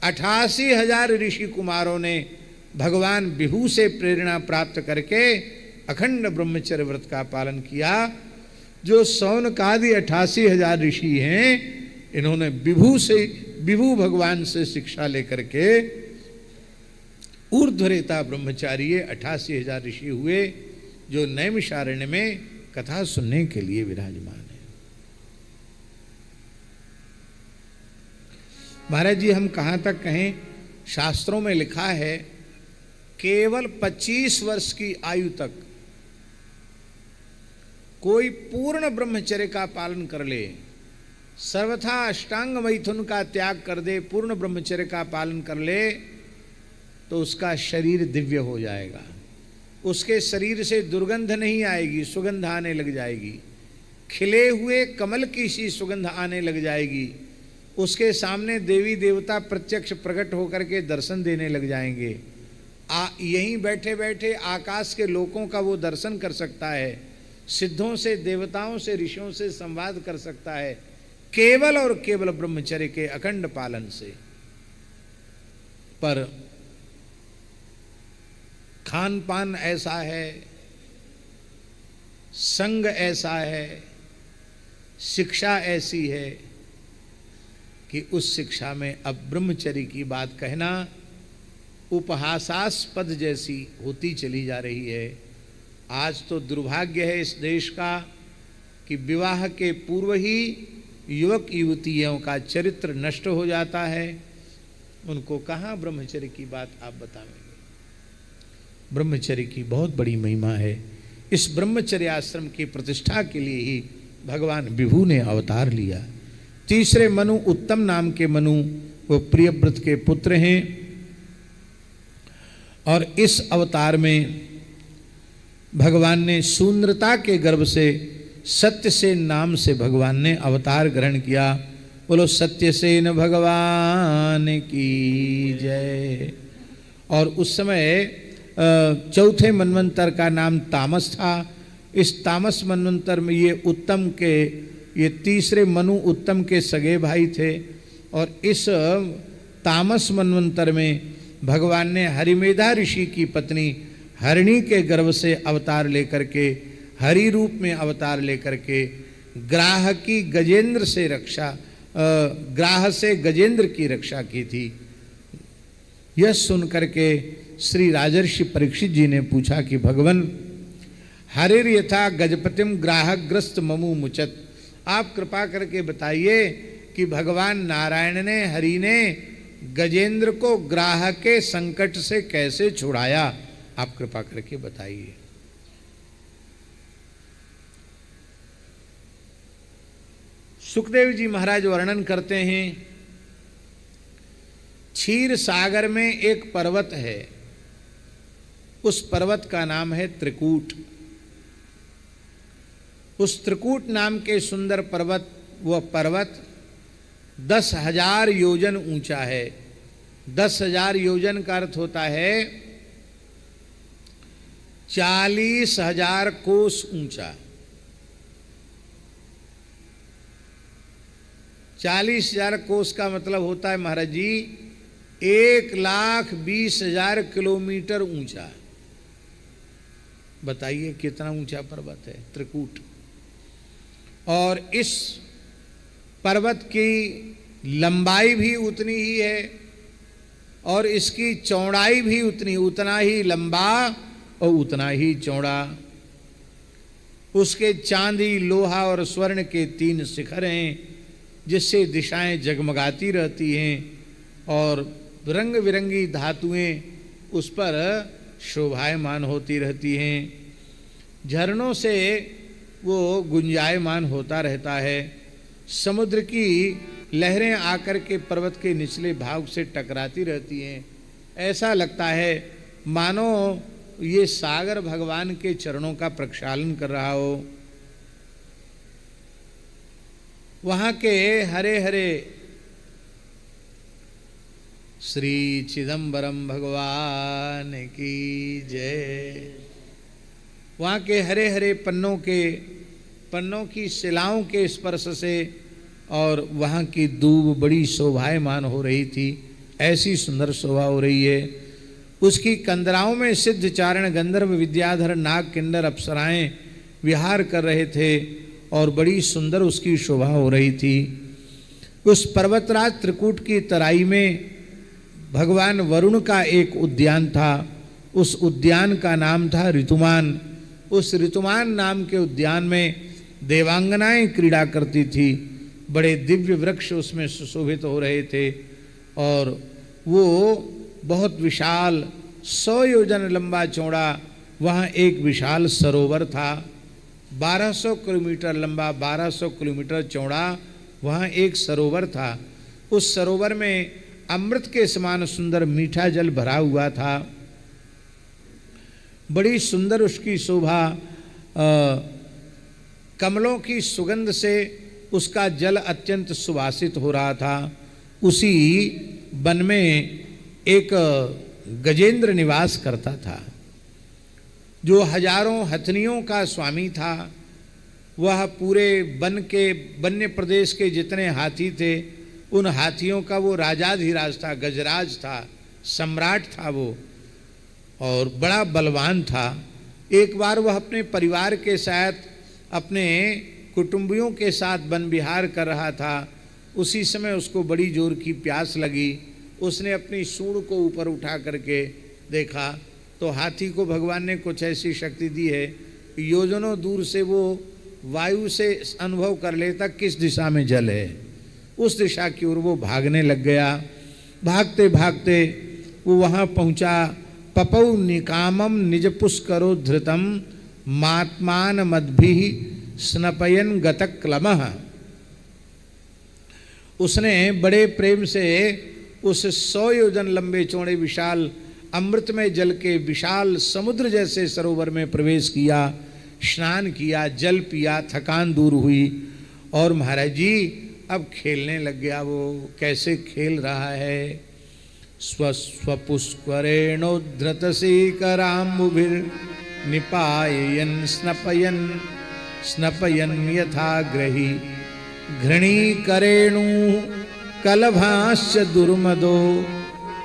Speaker 1: 88,000 ऋषि कुमारों ने भगवान विभु से प्रेरणा प्राप्त करके अखंड ब्रह्मचर्य व्रत का पालन किया। जो सौनकादि 88,000 ऋषि हैं, इन्होंने विभु भगवान से शिक्षा लेकर के ऊर्ध्वरेता ब्रह्मचारी 88,000 ऋषि हुए, जो नैमिषारण्य में कथा सुनने के लिए विराजमान है। महाराज जी हम कहाँ तक कहें, शास्त्रों में लिखा है केवल 25 वर्ष की आयु तक कोई पूर्ण ब्रह्मचर्य का पालन कर ले, सर्वथा अष्टांग मैथुन का त्याग कर दे, पूर्ण ब्रह्मचर्य का पालन कर ले, तो उसका शरीर दिव्य हो जाएगा। उसके शरीर से दुर्गंध नहीं आएगी, सुगंध आने लग जाएगी। खिले हुए कमल की सी सुगंध आने लग जाएगी। उसके सामने देवी देवता प्रत्यक्ष प्रकट होकर के दर्शन देने लग जाएंगे। यहीं बैठे बैठे आकाश के लोकों का वो दर्शन कर सकता है, सिद्धों से, देवताओं से, ऋषियों से संवाद कर सकता है, केवल और केवल ब्रह्मचर्य के अखंड पालन से। पर खान पान ऐसा है, संग ऐसा है, शिक्षा ऐसी है कि उस शिक्षा में अब ब्रह्मचर्य की बात कहना उपहासास्पद जैसी होती चली जा रही है। आज तो दुर्भाग्य है इस देश का कि विवाह के पूर्व ही युवक युवतियों का चरित्र नष्ट हो जाता है। उनको कहाँ ब्रह्मचर्य की बात आप बताएंगे। ब्रह्मचर्य की बहुत बड़ी महिमा है। इस ब्रह्मचर्य आश्रम की प्रतिष्ठा के लिए ही भगवान विभु ने अवतार लिया। तीसरे मनु, उत्तम नाम के मनु, वो प्रियव्रत के पुत्र हैं और इस अवतार में भगवान ने शून्यता के गर्भ से सत्यसेन नाम से भगवान ने अवतार ग्रहण किया। बोलो सत्यसेन भगवान की जय। और उस समय चौथे मनवंतर का नाम तामस था। इस तामस मनवंतर में ये तीसरे मनु उत्तम के सगे भाई थे। और इस तामस मनवंतर में भगवान ने हरिमेधा ऋषि की पत्नी हरिणी के गर्भ से अवतार लेकर के, हरि रूप में अवतार लेकर के ग्राह की गजेंद्र से रक्षा, ग्राह से गजेंद्र की रक्षा की थी। यह सुनकर के श्री राजर्षि परीक्षित जी ने पूछा कि भगवान हरिर यथा गजपतिम ग्राहग्रस्त ममु मुचत, आप कृपा करके बताइए कि भगवान नारायण ने, हरि ने गजेंद्र को ग्राह के संकट से कैसे छुड़ाया, आप कृपा करके बताइए। सुखदेव जी महाराज वर्णन करते हैं, क्षीर सागर में एक पर्वत है, उस पर्वत का नाम है त्रिकूट। उस त्रिकूट नाम के सुंदर पर्वत, वह पर्वत 10,000 योजन ऊंचा है। 10,000 योजन का अर्थ होता है 40,000 कोस ऊंचा। 40,000 कोस का मतलब होता है महाराज जी 1,20,000 किलोमीटर ऊंचा। बताइए कितना ऊंचा पर्वत है त्रिकूट। और इस पर्वत की लंबाई भी उतनी ही है और इसकी चौड़ाई भी उतना ही लंबा और उतना ही चौड़ा। उसके चांदी, लोहा और स्वर्ण के 3 शिखर हैं जिससे दिशाएं जगमगाती रहती हैं और रंग बिरंगी धातुएं उस पर शोभायमान होती रहती हैं। झरनों से वो गुंजायमान होता रहता है। समुद्र की लहरें आकर के पर्वत के निचले भाग से टकराती रहती हैं। ऐसा लगता है मानो ये सागर भगवान के चरणों का प्रक्षालन कर रहा हो। वहाँ के हरे हरे श्री चिदंबरम भगवान की जय। वहाँ के हरे हरे पन्नों की शिलाओं के स्पर्श से और वहाँ की दूब बड़ी शोभायमान हो रही थी। ऐसी सुंदर शोभा हो रही है। उसकी कंदराओं में सिद्ध चारण गंधर्व विद्याधर नाग किन्नर अप्सराएं विहार कर रहे थे और बड़ी सुंदर उसकी शोभा हो रही थी। उस पर्वतराज त्रिकूट की तराई में भगवान वरुण का एक उद्यान था। उस उद्यान का नाम था ऋतुमान। उस ऋतुमान नाम के उद्यान में देवांगनाएं क्रीड़ा करती थी। बड़े दिव्य वृक्ष उसमें सुशोभित हो रहे थे और वो बहुत विशाल 100 योजन लंबा चौड़ा वहाँ एक विशाल सरोवर था। 1200 किलोमीटर लंबा, 1200 किलोमीटर चौड़ा वहाँ एक सरोवर था। उस सरोवर में अमृत के समान सुंदर मीठा जल भरा हुआ था। बड़ी सुंदर उसकी शोभा, कमलों की सुगंध से उसका जल अत्यंत सुवासित हो रहा था। उसी वन में एक गजेंद्र निवास करता था, जो हजारों हथनियों का स्वामी था। वह पूरे वन के वन्य प्रदेश के जितने हाथी थे, उन हाथियों का वो राजाधिराज था, गजराज था, सम्राट था वो, और बड़ा बलवान था। एक बार वह अपने परिवार के साथ, अपने कुटुंबियों के साथ वन विहार कर रहा था। उसी समय उसको बड़ी जोर की प्यास लगी। उसने अपनी सूंड को ऊपर उठा करके देखा तो हाथी को भगवान ने कुछ ऐसी शक्ति दी है, योजनों दूर से वो वायु से अनुभव कर लेता किस दिशा में जल है। उस दिशा की ओर वो भागने लग गया। भागते भागते वो वहाँ पहुँचा। पपौ निकामम निज पुष्करो धृतम मात्मान मद्भि स्नपयन गतक्लमः। उसने बड़े प्रेम से उस 100 योजन लंबे चौड़े विशाल अमृतमय जल के विशाल समुद्र जैसे सरोवर में प्रवेश किया, स्नान किया, जल पिया, थकान दूर हुई। और महाराज जी अब खेलने लग गया। वो कैसे खेल रहा है, स्वपुष्करेणोद्धृत सीकराम्बुभिर निपायन स्नपयन स्नपयन यथाग्रही घृणीकरेणु कलभाश्च दुर्मदो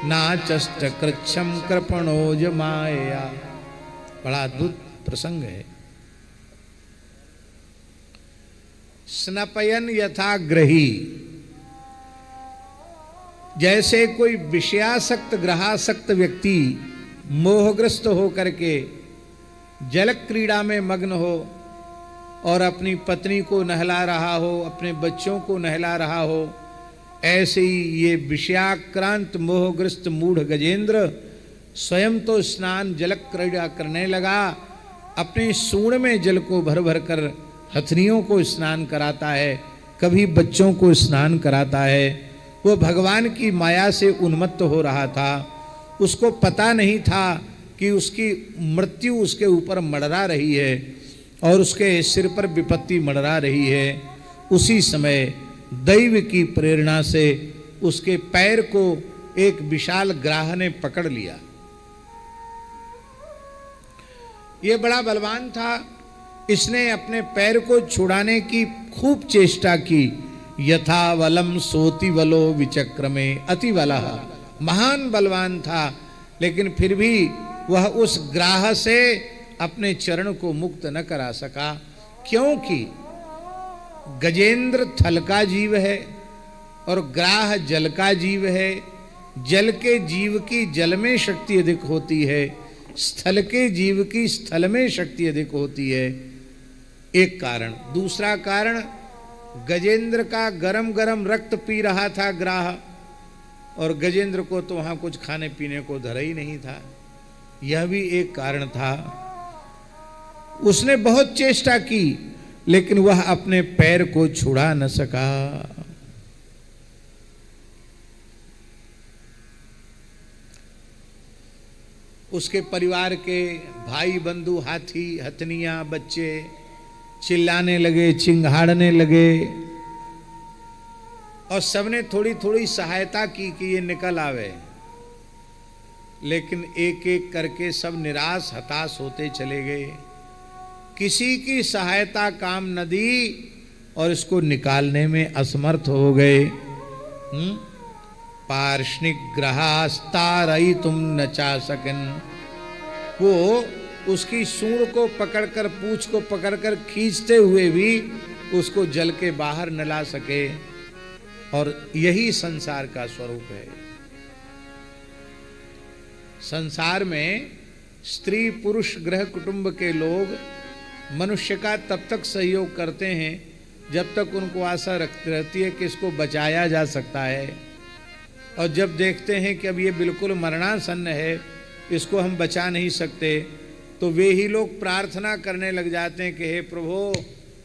Speaker 1: नाचष्ट कृच्छम कृपणोज माया। बड़ा अद्भुत प्रसंग है। स्नपयन यथाग्रही, जैसे कोई विषयासक्त ग्रहासक्त व्यक्ति मोहग्रस्त हो करके जल क्रीड़ा में मग्न हो और अपनी पत्नी को नहला रहा हो, अपने बच्चों को नहला रहा हो, ऐसे ही ये विषयाक्रांत मोहग्रस्त मूढ़ गजेंद्र स्वयं तो स्नान जल क्रीड़ा करने लगा। अपने सूंड में जल को भर भर कर हथनियों को स्नान कराता है, कभी बच्चों को स्नान कराता है। वो भगवान की माया से उन्मत्त हो रहा था। उसको पता नहीं था कि उसकी मृत्यु उसके ऊपर मड़रा रही है और उसके सिर पर विपत्ति मड़रा रही है। उसी समय दैव की प्रेरणा से उसके पैर को एक विशाल ग्राह ने पकड़ लिया। ये बड़ा बलवान था। इसने अपने पैर को छुड़ाने की खूब चेष्टा की। यथा वलम सोति वलो विचक्रमे अतिवलः, महान बलवान था, लेकिन फिर भी वह उस ग्राह से अपने चरण को मुक्त न करा सका, क्योंकि गजेंद्र थल का जीव है और ग्राह जल का जीव है। जल के जीव की जल में शक्ति अधिक होती है, स्थल के जीव की स्थल में शक्ति अधिक होती है, एक कारण। दूसरा कारण, गजेंद्र का गरम गरम रक्त पी रहा था ग्राह, और गजेंद्र को तो वहां कुछ खाने पीने को धरा ही नहीं था, यह भी एक कारण था। उसने बहुत चेष्टा की, लेकिन वह अपने पैर को छुड़ा न सका। उसके परिवार के भाई बंधु, हाथी हथनियां, बच्चे चिल्लाने लगे, चिंघाड़ने लगे, और सबने थोड़ी थोड़ी सहायता की कि ये निकल आवे, लेकिन एक एक करके सब निराश हताश होते चले गए। किसी की सहायता काम न दी और इसको निकालने में असमर्थ हो गए। पार्ष्णिक ग्रहास्तारई तुम न चा सकन। वो उसकी सूंड को पकड़कर, पूंछ को पकड़कर खींचते हुए भी उसको जल के बाहर न ला सके। और यही संसार का स्वरूप है। संसार में स्त्री पुरुष गृह कुटुंब के लोग मनुष्य का तब तक सहयोग करते हैं जब तक उनको आशा रहती है कि इसको बचाया जा सकता है, और जब देखते हैं कि अब ये बिल्कुल मरणासन्न है, इसको हम बचा नहीं सकते, तो वे ही लोग प्रार्थना करने लग जाते हैं कि हे प्रभु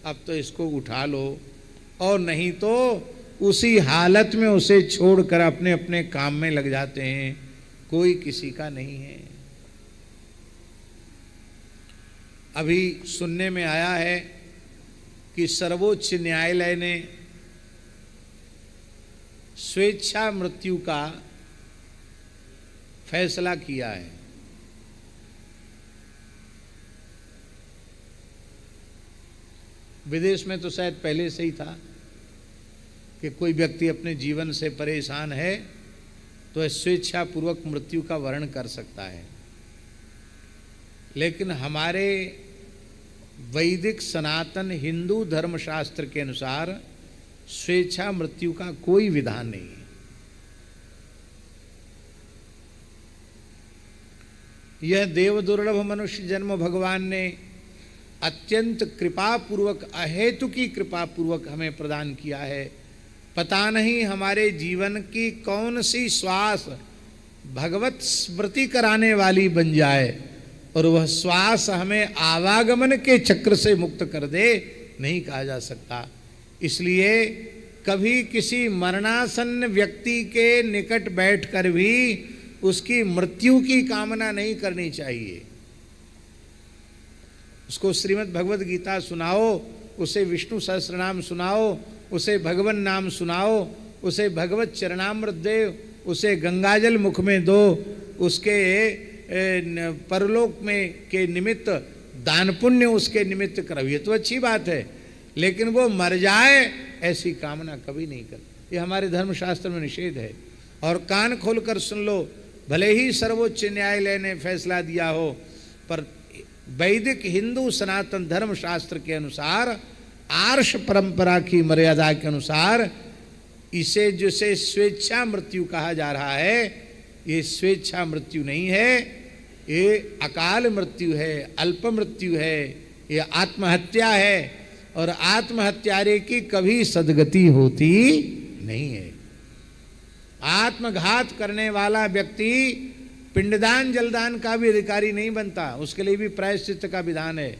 Speaker 1: अब तो इसको उठा लो, और नहीं तो उसी हालत में उसे छोड़कर अपने अपने काम में लग जाते हैं। कोई किसी का नहीं है। अभी सुनने में आया है कि सर्वोच्च न्यायालय ने स्वेच्छा मृत्यु का फैसला किया है। विदेश में तो शायद पहले से ही था कि कोई व्यक्ति अपने जीवन से परेशान है तो स्वेच्छापूर्वक मृत्यु का वर्ण कर सकता है, लेकिन हमारे वैदिक सनातन हिंदू धर्मशास्त्र के अनुसार स्वेच्छा मृत्यु का कोई विधान नहीं है। यह देव दुर्लभ मनुष्य जन्म भगवान ने अत्यंत कृपापूर्वक, अहेतु की कृपापूर्वक हमें प्रदान किया है। पता नहीं हमारे जीवन की कौन सी श्वास भगवत स्मृति कराने वाली बन जाए और वह श्वास हमें आवागमन के चक्र से मुक्त कर दे, नहीं कहा जा सकता। इसलिए कभी किसी मरणासन्न व्यक्ति के निकट बैठकर भी उसकी मृत्यु की कामना नहीं करनी चाहिए। उसको श्रीमद् भगवद गीता सुनाओ, उसे विष्णु सहस्रनाम सुनाओ, उसे भगवन नाम सुनाओ, उसे भगवत चरणामृत दे, उसे गंगाजल मुख में दो, उसके परलोक में के निमित्त दान पुण्य उसके निमित्त करो, ये तो अच्छी बात है, लेकिन वो मर जाए ऐसी कामना कभी नहीं कर। ये हमारे धर्मशास्त्र में निषेध है। और कान खोलकर सुन लो, भले ही सर्वोच्च न्यायालय ने फैसला दिया हो, पर वैदिक हिंदू सनातन धर्म शास्त्र के अनुसार, आर्ष परंपरा की मर्यादा के अनुसार इसे जिसे स्वेच्छा मृत्यु कहा जा रहा है, ये स्वेच्छा मृत्यु नहीं है, ये अकाल मृत्यु है, अल्प मृत्यु है, ये आत्महत्या है। और आत्महत्यारे की कभी सद्गति होती नहीं है। आत्मघात करने वाला व्यक्ति पिंडदान जलदान का भी अधिकारी नहीं बनता, उसके लिए भी प्रायश्चित का विधान है।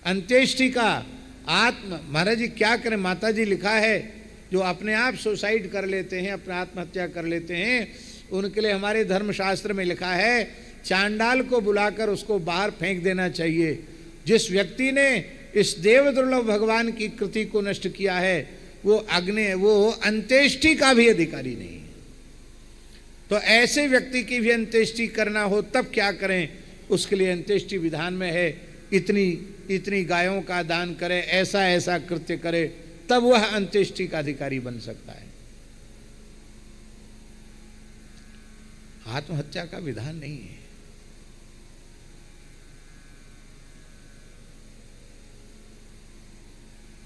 Speaker 1: अंत्येष्टि का महाराज जी क्या करें, माता जी लिखा है जो अपने आप सुसाइड कर लेते हैं, अपने आत्महत्या कर लेते हैं, उनके लिए हमारे धर्मशास्त्र में लिखा है चांडाल को बुलाकर उसको बाहर फेंक देना चाहिए। जिस व्यक्ति ने इस देव दुर्लभ भगवान की कृति को नष्ट किया है वो अंत्येष्टि का भी अधिकारी नहीं है। तो ऐसे व्यक्ति की भी अंत्येष्टि करना हो तब क्या करें, उसके लिए अंत्येष्टि विधान में है इतनी गायों का दान करे, ऐसा ऐसा कृत्य करे, तब वह अंत्येष्टि का अधिकारी बन सकता है। आत्महत्या का विधान नहीं है।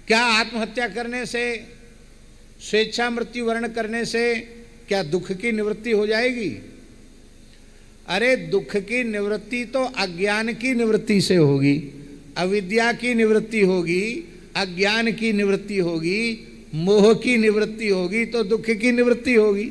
Speaker 1: क्या आत्महत्या करने से, स्वेच्छा मृत्यु वर्ण करने से क्या दुख की निवृत्ति हो जाएगी? अरे दुख की निवृत्ति तो अज्ञान की निवृत्ति से होगी, अविद्या की निवृत्ति होगी, अज्ञान की निवृत्ति होगी, मोह की निवृत्ति होगी तो दुख की निवृत्ति होगी।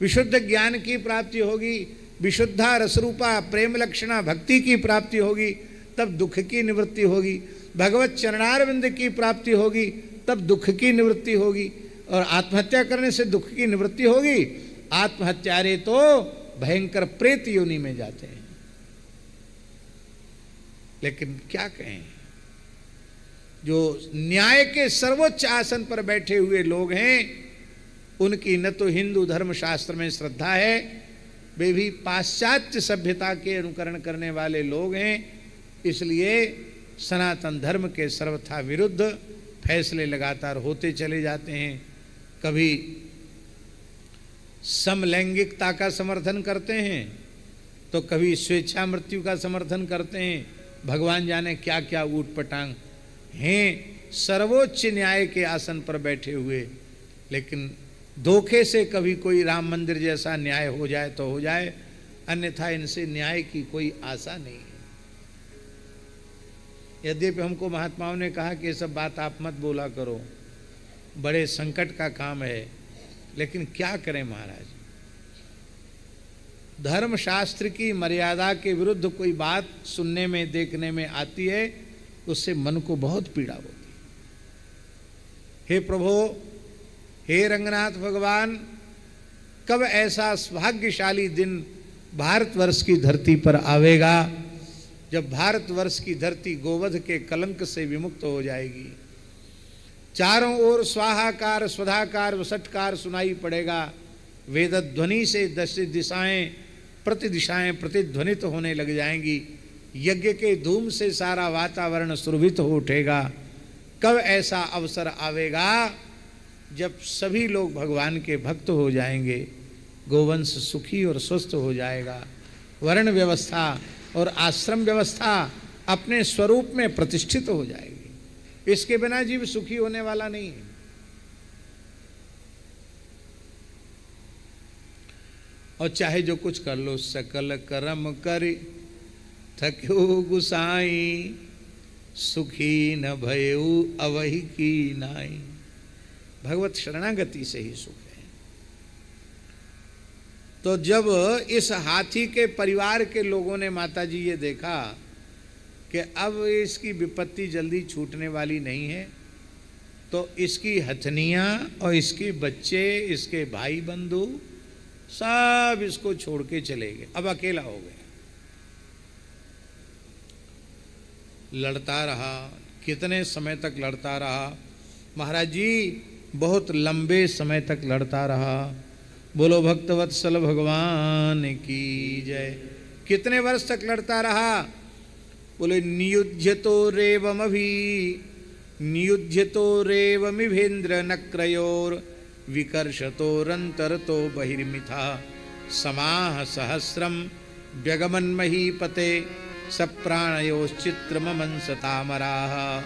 Speaker 1: विशुद्ध ज्ञान की प्राप्ति होगी, विशुद्धा रसरूपा प्रेम लक्षणा भक्ति की प्राप्ति होगी, तब दुख की निवृत्ति होगी। भगवत चरणारविंद की प्राप्ति होगी, तब दुख की निवृत्ति होगी। और आत्महत्या करने से दुख की निवृत्ति होगी? आत्महत्यारे तो भयंकर प्रेत योनि में जाते हैं। लेकिन क्या कहें, जो न्याय के सर्वोच्च आसन पर बैठे हुए लोग हैं, उनकी न तो हिंदू धर्म शास्त्र में श्रद्धा है, वे भी पाश्चात्य सभ्यता के अनुकरण करने वाले लोग हैं। इसलिए सनातन धर्म के सर्वथा विरुद्ध फैसले लगातार होते चले जाते हैं। कभी समलैंगिकता का समर्थन करते हैं तो कभी स्वेच्छा मृत्यु का समर्थन करते हैं। भगवान जाने क्या क्या ऊट पटांग हैं सर्वोच्च न्याय के आसन पर बैठे हुए। लेकिन धोखे से कभी कोई राम मंदिर जैसा न्याय हो जाए तो हो जाए, अन्यथा इनसे न्याय की कोई आशा नहीं है। यद्यपि हमको महात्माओं ने कहा कि ये सब बात आप मत बोला करो, बड़े संकट का काम है, लेकिन क्या करें महाराज, धर्मशास्त्र की मर्यादा के विरुद्ध कोई बात सुनने में देखने में आती है, उससे मन को बहुत पीड़ा होती है। हे प्रभु, हे रंगनाथ भगवान, कब ऐसा सौभाग्यशाली दिन भारतवर्ष की धरती पर आवेगा जब भारतवर्ष की धरती गोवध के कलंक से विमुक्त हो जाएगी, चारों ओर स्वाहाकार स्वधाकार वसटकार सुनाई पड़ेगा, वेद ध्वनि से 10 दिशाएं प्रतिध्वनित होने लग जाएंगी, यज्ञ के धूम से सारा वातावरण सुरभित हो उठेगा। कब ऐसा अवसर आवेगा जब सभी लोग भगवान के भक्त हो जाएंगे, गोवंश सुखी और स्वस्थ हो जाएगा, वर्ण व्यवस्था और आश्रम व्यवस्था अपने स्वरूप में प्रतिष्ठित हो जाएगी। इसके बिना जीव सुखी होने वाला नहीं है। और चाहे जो कुछ कर लो, सकल कर्म करि थक्यो गुसाई, सुखी न भयउ अवहि की नाई। भगवत शरणागति से ही सुख है। तो जब इस हाथी के परिवार के लोगों ने माताजी ये देखा कि अब इसकी विपत्ति जल्दी छूटने वाली नहीं है, तो इसकी हथनियाँ और इसके बच्चे, इसके भाई बंधु सब इसको छोड़ के चले गए। अब अकेला हो गया। लड़ता रहा, कितने समय तक लड़ता रहा महाराज जी? बहुत लंबे समय तक लड़ता रहा। बोलो भक्तवत्सल भगवान की जय। कितने वर्ष तक लड़ता रहा? बोले नियुध्यतो रेवमिभेन्द्र नक्रयोर विकर्षतोरंतरतो बहिर्मिथा समाह सहस्रम व्यगमन महीपते सप्राणयोश्चित्रमंसतामराः।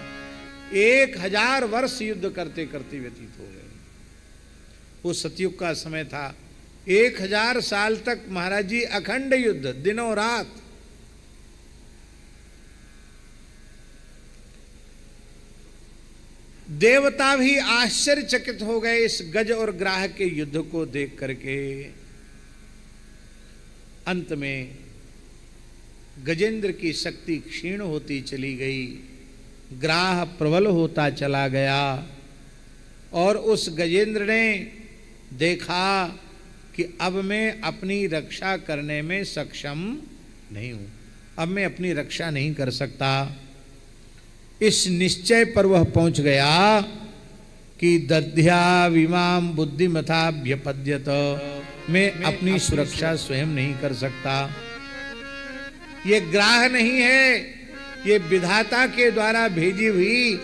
Speaker 1: 1000 वर्ष युद्ध करते करते व्यतीत हो गए। वो सतयुग का समय था। 1000 साल तक महाराज जी अखंड युद्ध, दिनों रात। देवता भी आश्चर्यचकित हो गए इस गज और ग्राह के युद्ध को देख करके। अंत में गजेंद्र की शक्ति क्षीण होती चली गई, ग्राह प्रबल होता चला गया, और उस गजेंद्र ने देखा कि अब मैं अपनी रक्षा करने में सक्षम नहीं हूं, अब मैं अपनी रक्षा नहीं कर सकता। इस निश्चय पर वह पहुंच गया कि दध्या विमाम बुद्धिमताभ्यपद्यत, मैं अपनी सुरक्षा स्वयं नहीं कर सकता। ये ग्राह नहीं है, ये विधाता के द्वारा भेजी हुई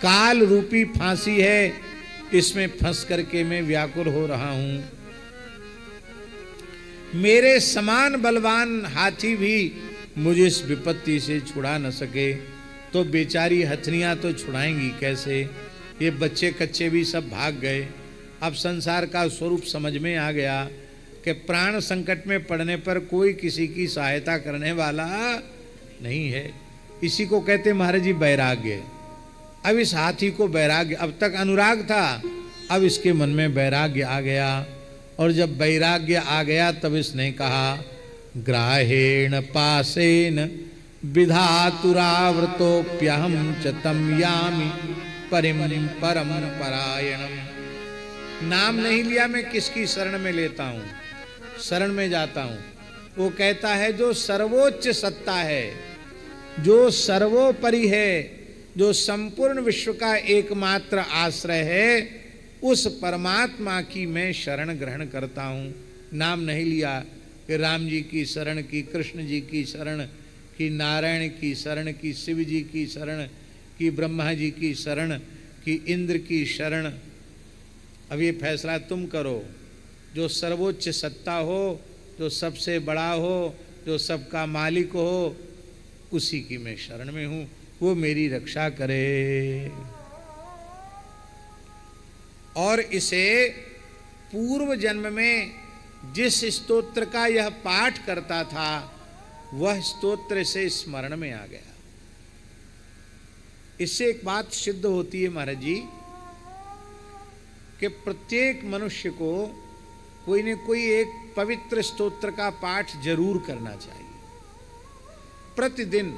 Speaker 1: काल रूपी फांसी है। इसमें फंस करके मैं व्याकुल हो रहा हूं। मेरे समान बलवान हाथी भी मुझे इस विपत्ति से छुड़ा न सके, तो बेचारी हथनियां तो छुड़ाएंगी कैसे? ये बच्चे कच्चे भी सब भाग गए। अब संसार का स्वरूप समझ में आ गया कि प्राण संकट में पड़ने पर कोई किसी की सहायता करने वाला नहीं है। इसी को कहते महाराज जी वैराग्य। अब इस हाथी को वैराग्य, अब तक अनुराग था, अब इसके मन में वैराग्य आ गया। और जब वैराग्य आ गया तब इसने कहा, ग्राहेण पासेन विधातुरावृतोप्यहम च तम यामि परिम परम परायणम। नाम नहीं लिया, मैं किसकी शरण में लेता हूँ, शरण में जाता हूँ। वो कहता है जो सर्वोच्च सत्ता है, जो सर्वोपरि है, जो संपूर्ण विश्व का एकमात्र आश्रय है, उस परमात्मा की मैं शरण ग्रहण करता हूँ। नाम नहीं लिया कि राम जी की शरण की, कृष्ण जी की शरण की, नारायण की शरण की, शिव जी की शरण की, ब्रह्मा जी की शरण की, इंद्र की शरण। अब ये फैसला तुम करो। जो सर्वोच्च सत्ता हो, जो सबसे बड़ा हो, जो सबका मालिक हो, उसी की मैं शरण में हूँ, वो मेरी रक्षा करे। और इसे पूर्व जन्म में जिस स्तोत्र का यह पाठ करता था, वह स्तोत्र से स्मरण में आ गया। इससे एक बात सिद्ध होती है महाराज जी कि प्रत्येक मनुष्य को कोई न कोई एक पवित्र स्तोत्र का पाठ जरूर करना चाहिए प्रतिदिन।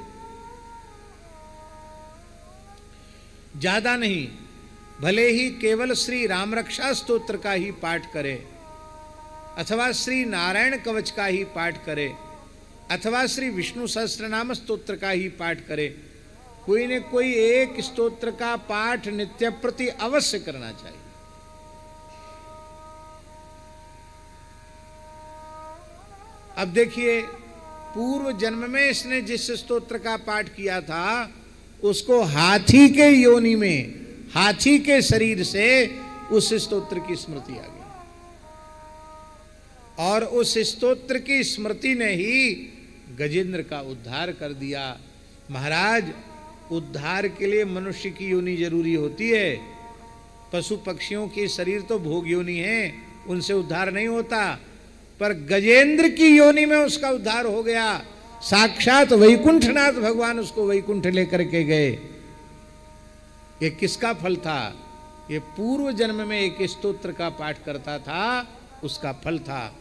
Speaker 1: ज्यादा नहीं, भले ही केवल श्री राम रक्षा स्तोत्र का ही पाठ करे अथवा श्री नारायण कवच का ही पाठ करे, अथवा श्री विष्णु सहस्त्रनाम स्तोत्र का ही पाठ करे। कोई न कोई एक स्तोत्र का पाठ नित्य प्रति अवश्य करना चाहिए। अब देखिए, पूर्व जन्म में इसने जिस स्तोत्र का पाठ किया था उसको हाथी के योनि में, हाथी के शरीर से उस स्तोत्र की स्मृति आ गई, और उस स्तोत्र की स्मृति ने ही गजेंद्र का उद्धार कर दिया। महाराज, उद्धार के लिए मनुष्य की योनि जरूरी होती है। पशु पक्षियों के शरीर तो भोग योनि है, उनसे उद्धार नहीं होता, पर गजेंद्र की योनि में उसका उद्धार हो गया। साक्षात वैकुंठनाथ भगवान उसको वैकुंठ लेकर के गए। ये किसका फल था? ये पूर्व जन्म में एक स्तोत्र का पाठ करता था, उसका फल था।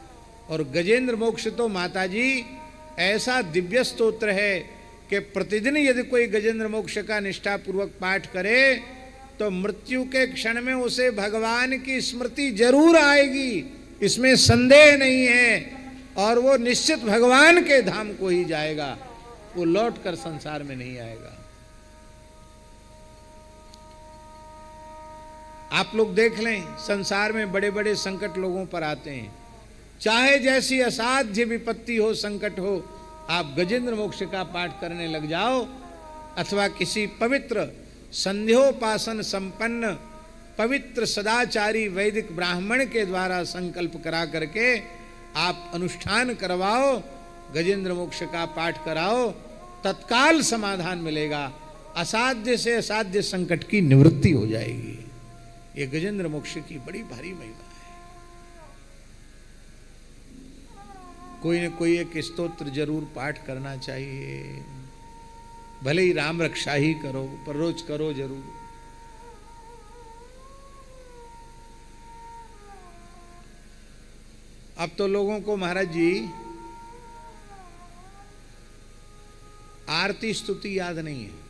Speaker 1: और गजेंद्र मोक्ष तो माताजी ऐसा दिव्य स्तोत्र है कि प्रतिदिन यदि कोई गजेंद्र मोक्ष का निष्ठा पूर्वक पाठ करे तो मृत्यु के क्षण में उसे भगवान की स्मृति जरूर आएगी, इसमें संदेह नहीं है, और वो निश्चित भगवान के धाम को ही जाएगा, वो लौट कर संसार में नहीं आएगा। आप लोग देख लें, संसार में बड़े बड़े संकट लोगों पर आते हैं, चाहे जैसी असाध्य विपत्ति हो, संकट हो, आप गजेंद्र मोक्ष का पाठ करने लग जाओ, अथवा किसी पवित्र संध्योपासन संपन्न पवित्र सदाचारी वैदिक ब्राह्मण के द्वारा संकल्प करा करके आप अनुष्ठान करवाओ, गजेंद्र मोक्ष का पाठ कराओ, तत्काल समाधान मिलेगा, असाध्य से असाध्य संकट की निवृत्ति हो जाएगी। ये गजेंद्र मोक्ष की बड़ी भारी महिमा है। कोई न कोई एक स्तोत्र जरूर पाठ करना चाहिए, भले ही राम रक्षा ही करो, पर रोज करो जरूर। अब तो लोगों को महाराज जी आरती स्तुति याद नहीं है।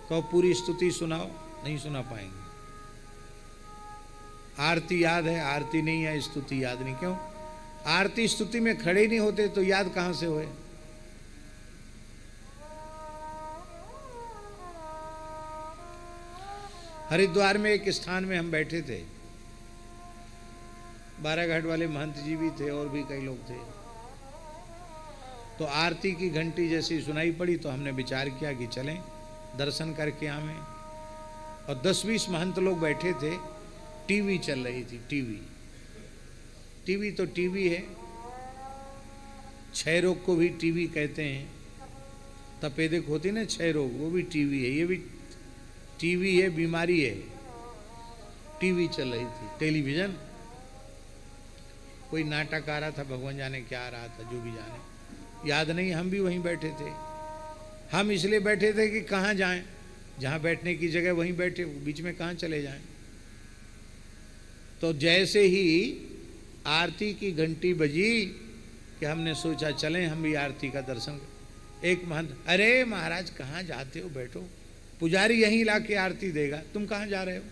Speaker 1: कहो पूरी स्तुति सुनाओ, नहीं सुना पाएंगे। आरती याद है, आरती नहीं है, स्तुति याद नहीं। क्यों? आरती स्तुति में खड़े नहीं होते तो याद कहां से होए? हरिद्वार में एक स्थान में हम बैठे थे, बाराघाट वाले महंत जी भी थे और भी कई लोग थे। तो आरती की घंटी जैसी सुनाई पड़ी तो हमने विचार किया कि चलें दर्शन करके आवें। और 10-20 महंत लोग बैठे थे, टीवी चल रही थी। टीवी तो टीवी है, क्षय रोग को भी टीवी कहते हैं। तपेदिक होती ना क्षय रोग, वो भी टीवी है, ये भी टीवी है, बीमारी है। टीवी चल रही थी, टेलीविजन। कोई नाटक आ रहा था, भगवान जाने क्या आ रहा था, जो भी जाने, याद नहीं। हम भी वहीं बैठे थे। हम इसलिए बैठे थे कि कहाँ जाएं, जहाँ बैठने की जगह वहीं बैठे, बीच में कहाँ चले जाएं। तो जैसे ही आरती की घंटी बजी कि हमने सोचा चलें हम भी आरती का दर्शन। एक महंत, अरे महाराज कहाँ जाते हो, बैठो, पुजारी यहीं ला के आरती देगा, तुम कहाँ जा रहे हो?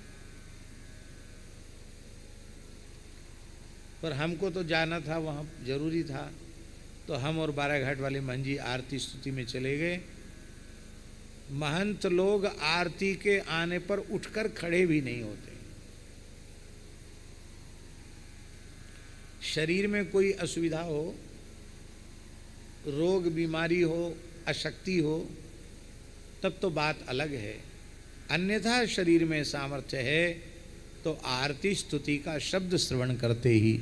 Speaker 1: पर हमको तो जाना था, वहाँ जरूरी था। तो हम और बाराघाट वाले महंत जी आरती स्तुति में चले गए। महंत लोग आरती के आने पर उठकर खड़े भी नहीं होते। शरीर में कोई असुविधा हो, रोग बीमारी हो, अशक्ति हो, तब तो बात अलग है। अन्यथा शरीर में सामर्थ्य है तो आरती स्तुति का शब्द श्रवण करते ही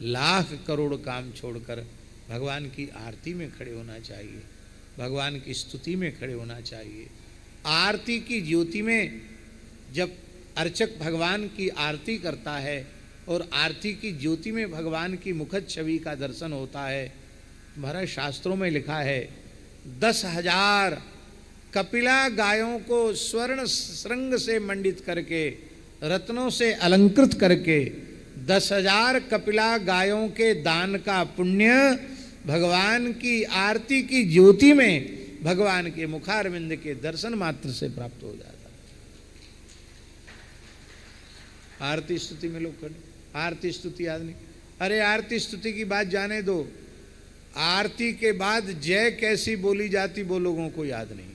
Speaker 1: लाख करोड़ काम छोड़कर भगवान की आरती में खड़े होना चाहिए, भगवान की स्तुति में खड़े होना चाहिए। आरती की ज्योति में जब अर्चक भगवान की आरती करता है और आरती की ज्योति में भगवान की मुखद छवि का दर्शन होता है, महाराज शास्त्रों में लिखा है 10,000 कपिला गायों को स्वर्ण श्रृंग से मंडित करके, रत्नों से अलंकृत करके 10,000 कपिला गायों के दान का पुण्य भगवान की आरती की ज्योति में भगवान के मुखारविंद के दर्शन मात्र से प्राप्त हो जाता। आरती स्तुति में लोग खड़े, आरती स्तुति याद नहीं। अरे आरती स्तुति की बात जाने दो, आरती के बाद जय कैसी बोली जाती वो लोगों को याद नहीं।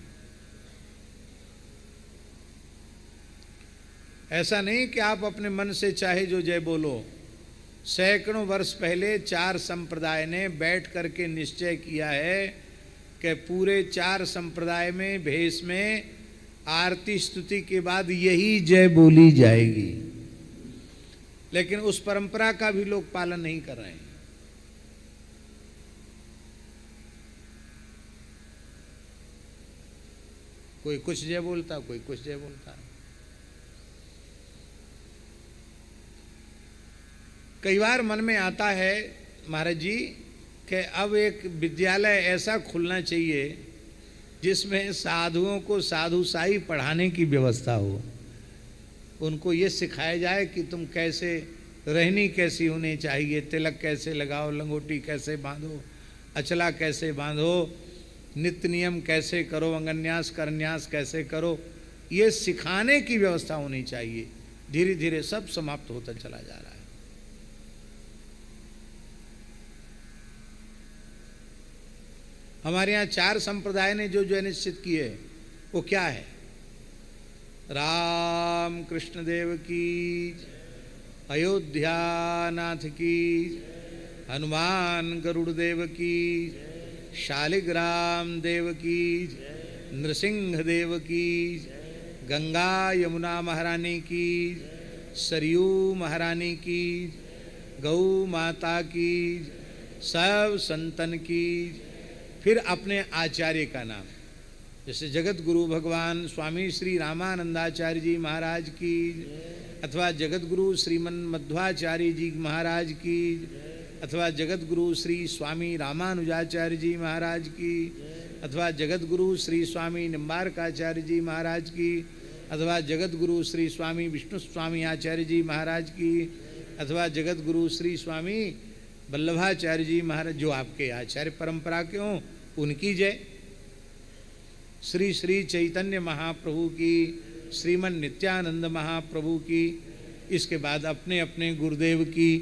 Speaker 1: ऐसा नहीं कि आप अपने मन से चाहे जो जय बोलो। सैकड़ों वर्ष पहले 4 संप्रदाय ने बैठ करके निश्चय किया है कि पूरे 4 संप्रदाय में भेष में आरती स्तुति के बाद यही जय बोली जाएगी, लेकिन उस परंपरा का भी लोग पालन नहीं कर रहे हैं। कोई कुछ जय बोलता, कोई कुछ जय बोलता। कई बार मन में आता है महाराज जी कि अब एक विद्यालय ऐसा खुलना चाहिए जिसमें साधुओं को साधुशाही पढ़ाने की व्यवस्था हो। उनको ये सिखाया जाए कि तुम कैसे रहनी कैसी होनी चाहिए, तिलक कैसे लगाओ, लंगोटी कैसे बांधो, अचला कैसे बांधो, नित्य नियम कैसे करो, अंगन्यास करन्यास कैसे करो, ये सिखाने की व्यवस्था होनी चाहिए। धीरे धीरे सब समाप्त होता चला जा रहा है। हमारे यहाँ 4 संप्रदाय ने जो जो निश्चित किए वो क्या है? राम कृष्ण देव की, अयोध्या नाथ की, हनुमान गरुड़ देव की, शालिग्राम देव की, नृसिंह देव की, गंगा यमुना महारानी की, सरयू महारानी की, गौ माता की, सब संतन की, फिर अपने आचार्य का नाम, जैसे जगत गुरु भगवान स्वामी श्री रामानंदाचार्य जी महाराज की, अथवा जगत गुरु श्रीमन मध्वाचार्य जी महाराज की, अथवा जगत गुरु श्री स्वामी रामानुजाचार्य जी महाराज की, अथवा जगत गुरु श्री स्वामी निम्बारकाचार्य जी महाराज की, अथवा जगत गुरु श्री स्वामी विष्णु स्वामी आचार्य जी महाराज की, अथवा जगत गुरु श्री स्वामी वल्लभाचार्य जी महाराज, जो आपके आचार्य परंपरा के हों उनकी जय। श्री श्री चैतन्य महाप्रभु की, श्रीमन नित्यानंद महाप्रभु की, इसके बाद अपने अपने गुरुदेव की,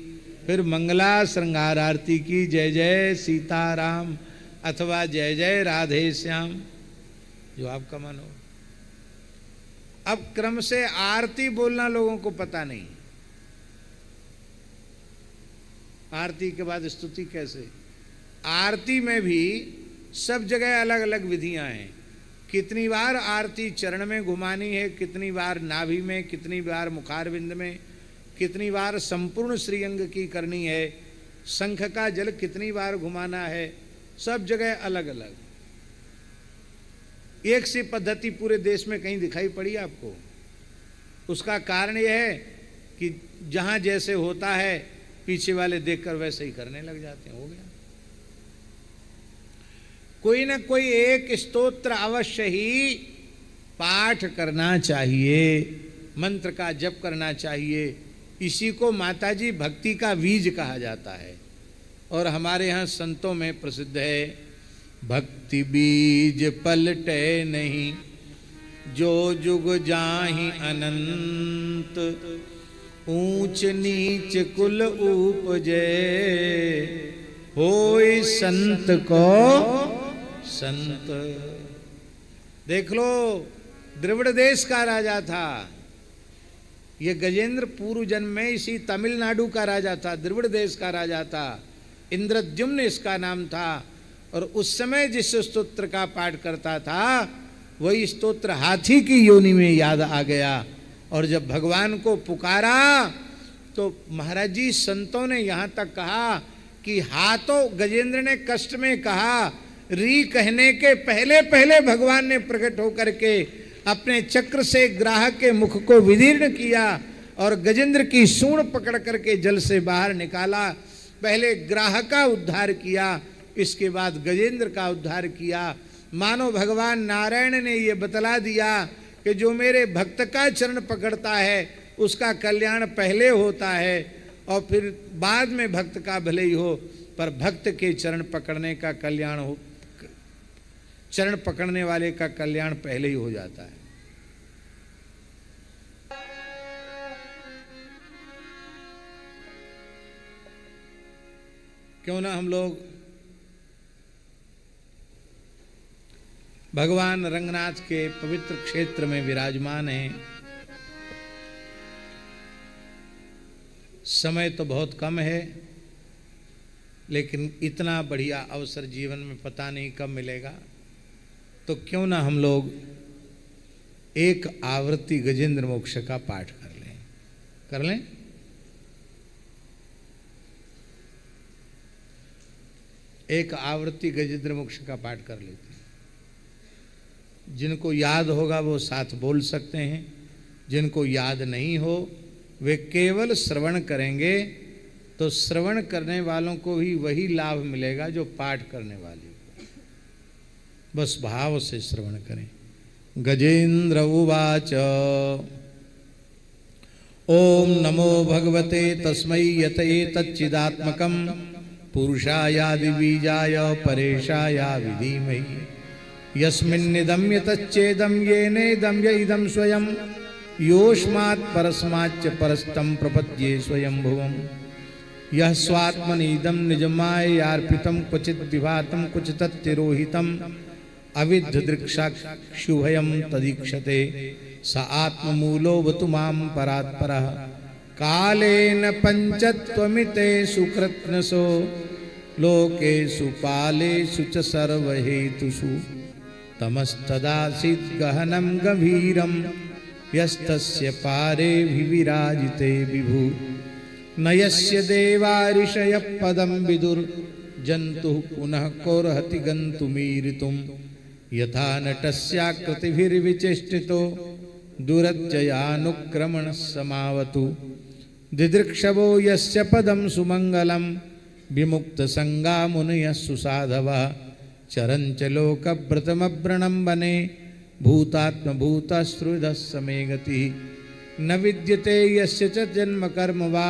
Speaker 1: फिर मंगला श्रृंगार आरती की, जय जय सीताराम अथवा जय जय राधे श्याम, जो आपका मन हो। अब क्रम से आरती बोलना लोगों को पता नहीं। आरती के बाद स्तुति कैसे? आरती में भी सब जगह अलग अलग विधियां हैं। कितनी बार आरती चरण में घुमानी है, कितनी बार नाभि में, कितनी बार मुखारविंद में, कितनी बार संपूर्ण श्रीअंग की करनी है, शंख का जल कितनी बार घुमाना है, सब जगह अलग अलग। एक सी पद्धति पूरे देश में कहीं दिखाई पड़ी आपको? उसका कारण यह है कि जहां जैसे होता है पीछे वाले देखकर वैसे ही करने लग जाते हैं, हो गया। कोई ना कोई एक स्तोत्र अवश्य ही पाठ करना चाहिए, मंत्र का जप करना चाहिए। इसी को माताजी भक्ति का बीज कहा जाता है। और हमारे यहाँ संतों में प्रसिद्ध है, भक्ति बीज पलटे नहीं, जो जुग जाहि अनंत, ऊंच नीच कुल उपजे, होय संत को संत। देख लो, द्रविड़ देश का राजा था ये गजेंद्र, पूर्व जन्म में इसी तमिलनाडु का राजा था, द्रविड़ देश का राजा था, इंद्रद्युम्न इसका नाम था। और उस समय जिस स्तोत्र का पाठ करता था वही स्तोत्र हाथी की योनि में याद आ गया। और जब भगवान को पुकारा तो महाराज जी संतों ने यहाँ तक कहा कि हाथों, गजेंद्र ने कष्ट में कहा, री कहने के पहले पहले भगवान ने प्रकट होकर के अपने चक्र से ग्राहक के मुख को विदीर्ण किया और गजेंद्र की सूंड पकड़ करके जल से बाहर निकाला। पहले ग्राहक का उद्धार किया, इसके बाद गजेंद्र का उद्धार किया। मानो भगवान नारायण ने ये बतला दिया कि जो मेरे भक्त का चरण पकड़ता है उसका कल्याण पहले होता है और फिर बाद में भक्त का भले ही हो, पर भक्त के चरण पकड़ने का कल्याण हो, चरण पकड़ने वाले का कल्याण पहले ही हो जाता है। क्यों ना हम लोग भगवान रंगनाथ के पवित्र क्षेत्र में विराजमान हैं। समय तो बहुत कम है, लेकिन इतना बढ़िया अवसर जीवन में पता नहीं कब मिलेगा, तो क्यों ना हम लोग एक आवृत्ति गजेंद्र मोक्ष का पाठ कर लें। एक आवृत्ति गजेंद्र मोक्ष का पाठ कर लेते हैं। जिनको याद होगा वो साथ बोल सकते हैं, जिनको याद नहीं हो वे केवल श्रवण करेंगे, तो श्रवण करने वालों को ही वही लाभ मिलेगा जो पाठ करने वाले को। बस भाव से श्रवण करें। गजेंद्र उवाच ओम नमो भगवते तस्मै यत एतच्चिदात्मकं पुरुषायादि बीजाय परेशाया विधीमहि यस्मिन्निदं यतच्चेदं येनेदं य इदं स्वयं योऽस्मात् परस्माच्च परस्तं प्रपद्ये स्वयंभुवम् यः स्वात्मनीदं निजमायार्पितं क्वचित् विभातं क्वचित् तिरोहितम् अविद्धदृक्षाक्षुभयं तदीक्षते स आत्ममूलोऽवतु मां परात्परः कालेन पञ्चत्वमिते सुकृत्नसो लोकेषु पालेषु च सर्वहेतुषु तमस्तदासीत् गहनं गभीरं यस्तस्य पारे विराजिते विभु न यस्य देवा ऋषयः पदं विदुर्जन्तुः पुनः कोर्हति गन्तुमीरितुम् यथा नटस्याकृतिभिर्विचेष्टितो दुरत्ययानुक्रमणः समावतु दिदृक्षवो यस्य पदं सुमङ्गलं विमुक्तसङ्गा मुनयः सुसाधवः चरञ्च लोकव्रतमव्रणं वने भूतात्मभूतश्रुदः समे गतिः न विद्यते यस्य च जन्म कर्म वा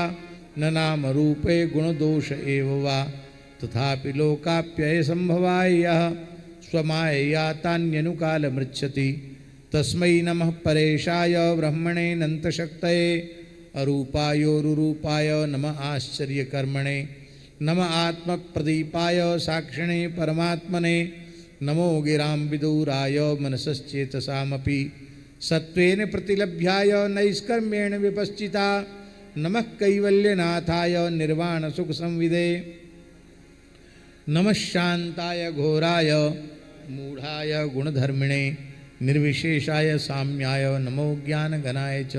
Speaker 1: न नाम रूपे गुणदोष एव वा तथापि लोकाप्यय संभवाय यः स्वमायया तान्यनुकालमृच्छति तस्मै नमः परेशाय ब्रह्मणे नन्तशक्तये अरूपायोरुरूपाय नमः आश्चर्यकर्मणे नमः आत्मप्रदीपाय साक्षिणे परमात्मने नमो गिरां विदूराय मनसश्चेतसामपि सत्त्वेन प्रतिलभ्याय नैष्कर्म्येण विपश्चिता नमः कैवल्यनाथाय निर्वाणसुखसंविदे नमः शान्ताय घोराय मूढ़ाय गुणधर्मिणे निर्विशेषाय साम्याय नमो ज्ञानघनाय च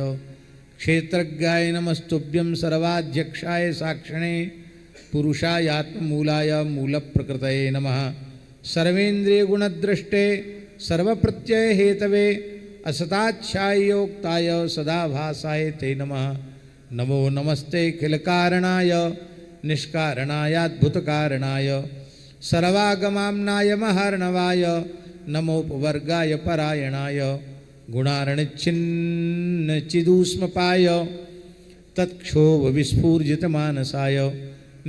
Speaker 1: क्षेत्रज्ञाय नमस्तुभ्यं सर्वाध्यक्षाय साक्षिणे पुरुषायात्ममूलाय मूलप्रकृतये नमः सर्वेन्द्रियगुणदृष्टे सर्वप्रत्यय हेतवे असताच्छायोक्ताय सदाभासाय ते नमः नमो नमस्ते खिलकारणाय निष्कारणायाद्भुतकारणाय सर्वागमाम्नाय महार्णवाय नमोपवर्गाय परायणाय गुणार्णिच्छिन्नचिदूष्मपाय तत्क्षोभविस्फूर्जितमानसाय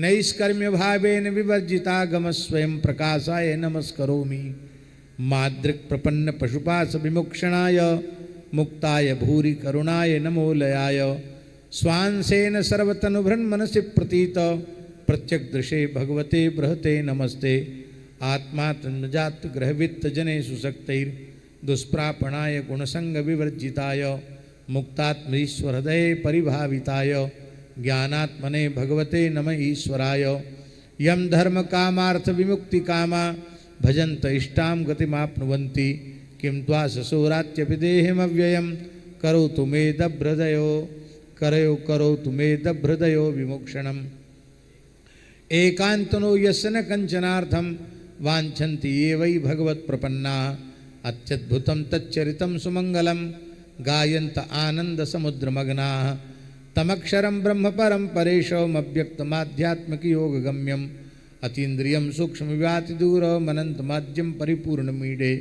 Speaker 1: नैष्कर्म्य भावेन विवर्जितागमस्वयं प्रकाशाय नमस्करोमि मादृक्प्रपन्न पशुपाश विमुक्षणाय मुक्ताय भूरि करुणाय नमोलयाय स्वांसेन सर्वतनुभृन्मनसि प्रतीत प्रत्यग्दृशे भगवते बृहते नमस्ते आत्मा तन्मजात ग्रहवित्त जनेषु शक्तैर्दुष्प्रापणाय गुणसंगविवर्जिताय मुक्तात्मईश्वरहृदये परिभाविताय ज्ञानात्मने भगवते नम ईश्वराय यम धर्म कामार्थ विमुक्ति कामा भजन्त इष्टां गतिमाप्नुवन्ति किं त्वा ससुरात्यपि देहमव्ययं करोतु मे दभ्रदयो करोतु मे दभ्रदयो विमोक्षणम् एकान्तनो यस्य न कंचनार्थं वाञ्छन्ति ये वै भगवत्प्रपन्नाः अत्यद्भुतं तच्चरितं सुमङ्गलं गायन्त आनन्दसमुद्रमग्नाः तमक्षरं ब्रह्मपरं परेशमव्यक्तमाध्यात्मिकयोगगम्यम् अतीन्द्रियं सूक्ष्मव्यातिदूरमनन्तमाद्यं परिपूर्णमीडे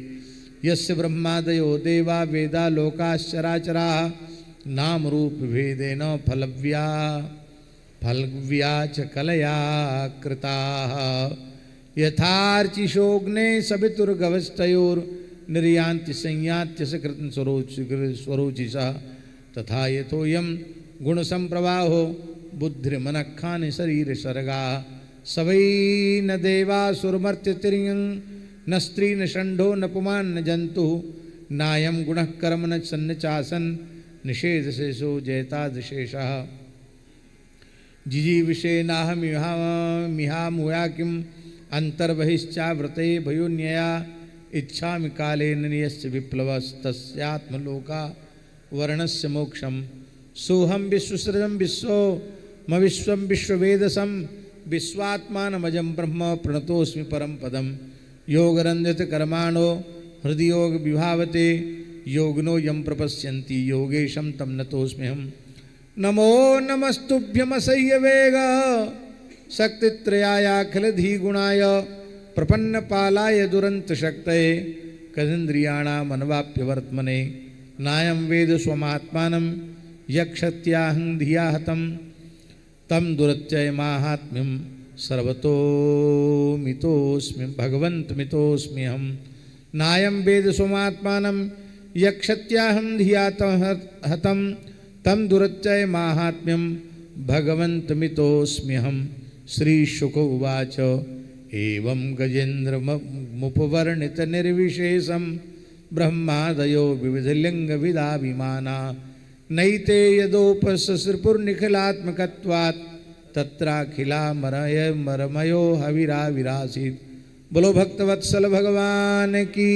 Speaker 1: यस्य ब्रह्मादयो देवा वेदा लोकाश्चराचराः नामरूपभेदेन फलव्या च कलया कृताः यथार्चिषोऽग्ने सवितुर्गवस्तयोर्निर्यान्ति संयात्य सकृतं स्वरोचिषः तथा यथोऽयं गुणसंप्रवाहो बुद्धिर्मनःखानि शरीरसर्गाः सवै न देवासुरमर्त्यतिर्यं न स्त्री न षण्ढो न पुमान् न जन्तुः नायं गुणः कर्म न सन्न चासन् निषेधशेषो जयतादशेषः जिजीविषेनाहमिहामुया किम् अन्तर्बहिश्चाव्रते भयोन्यया इच्छामि कालेन नियस्य विप्लवस्तस्यात्मलोका वर्णस्य मोक्षं सोहं विश्वसृजं विश्वं विश्ववेदसं विश्वात्मानमजं ब्रह्म प्रणतोऽस्मि परं पदं योगरन्धित कर्माणो हृदि योग विभावते योगिनो यं प्रपश्यन्ति योगेशं तं नतोऽस्म्यहम् नमो नमस्तुभ्यमसह्य वेग शक्तित्रयायाखिलधीगुणाय प्रपन्नपालाय दुरन्तशक्तये कदिन्द्रियाणामनवाप्य वर्त्मने नायं वेद स्वमात्मानं यक्षत्याहं धिया हतं तं दुरत्यय माहात्म्यं सर्वतो मितोऽस्मि भगवन्तमितोऽस्म्यहं नायं वेद स्वमात्मानं यक्षत्याहं धिया हतं तं दुरत्यय माहात्म्यं भगवन्तमितोऽस्म्यहं। श्रीशुक उवाच एवं गजेन्द्रमुपवर्णितनिर्विशेषं ब्रह्मादयो विविधलिङ्गविदा विमाना नैते यदोपसृपुर्निखिलात्मकत्वात् तत्राखिला मरमयो हविराविरासीत्। बोलो भक्तवत्सल भगवान की।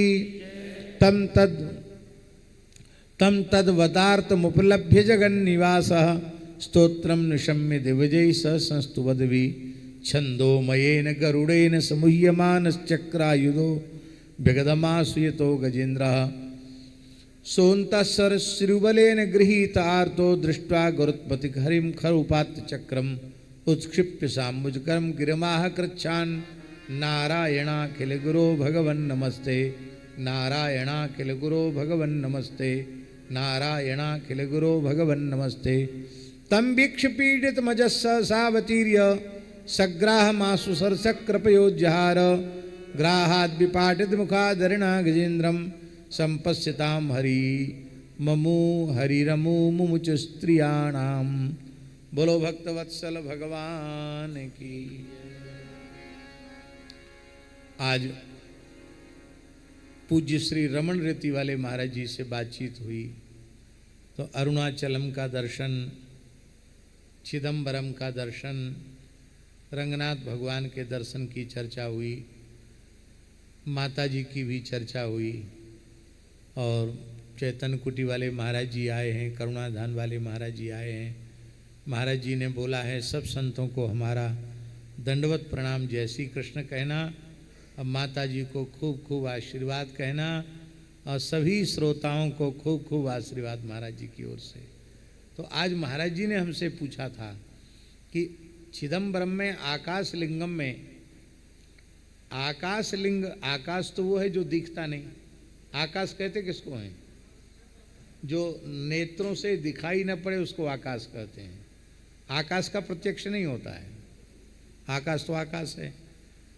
Speaker 1: तम तद्वदार्थमुपलभ्य जगन्निवासः स्तोत्रं निशम्य दिवजैः स संस्तुवद्भि छन्दोमयेन गरुडेन समुह्यमानश्चक्रायुधो व्यगदमासुयतो गजेन्द्रः सोऽन्तःसरश्रुबलेन गृहीत आर्तो दृष्ट्वा गरुत्पतिहरिं खरुपात्तचक्रम् उत्क्षिप्य साम्बुजकरं गिरमाह कृच्छान् नारायणाखिल गुरो भगवन् नमस्ते नारायणाखिल गुरो भगवन् नमस्ते नारायणाखिल गुरो भगवन् नमस्ते। तं वीक्ष्य पीडितमजः सावतीर्य सग्राहमासु सरसकृपयोज्जहार ग्राहाद्विपाटितमुखादरिणा गजेन्द्रं सम्पश्यतां हरिरमु मुमुच स्त्रियाणां। बोलो भक्तवत्सल भगवान की। आज पूज्य श्री रमण रीति वाले महाराज जी से बातचीत हुई तो अरुणाचलम का दर्शन, चिदम्बरम का दर्शन, रंगनाथ भगवान के दर्शन की चर्चा हुई, माता जी की भी चर्चा हुई और चैतन्य कुटी वाले महाराज जी आए हैं, करुणाधान वाले महाराज जी आए हैं। महाराज जी ने बोला है सब संतों को हमारा दंडवत प्रणाम, जय श्री कृष्ण कहना, अब माता जी को खूब खूब आशीर्वाद कहना और सभी श्रोताओं को खूब खूब आशीर्वाद महाराज जी की ओर से। तो आज महाराज जी ने हमसे पूछा था कि चिदम्बरम में आकाश लिंगम में, आकाश लिंग, आकाश तो वो है जो दिखता नहीं, आकाश कहते किसको हैं? जो नेत्रों से दिखाई न पड़े उसको आकाश कहते हैं। आकाश का प्रत्यक्ष नहीं होता है, आकाश तो आकाश है।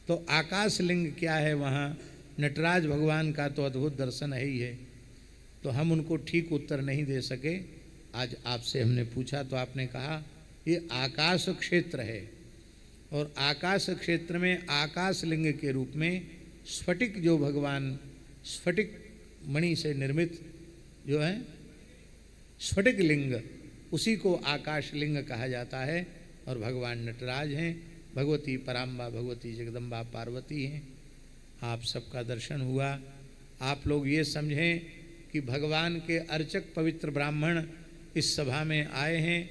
Speaker 1: तो आकाश लिंग क्या है? वहाँ नटराज भगवान का तो अद्भुत दर्शन है ही है। तो हम उनको ठीक उत्तर नहीं दे सके। आज आपसे हमने पूछा तो आपने कहा ये आकाश क्षेत्र है और आकाश क्षेत्र में आकाश लिंग के रूप में स्फटिक, जो भगवान स्फटिक मणि से निर्मित जो है स्फटिक लिंग, उसी को आकाश लिंग कहा जाता है। और भगवान नटराज हैं, भगवती पराम्बा, भगवती जगदम्बा पार्वती हैं। आप सबका दर्शन हुआ। आप लोग ये समझें कि भगवान के अर्चक पवित्र ब्राह्मण इस सभा में आए हैं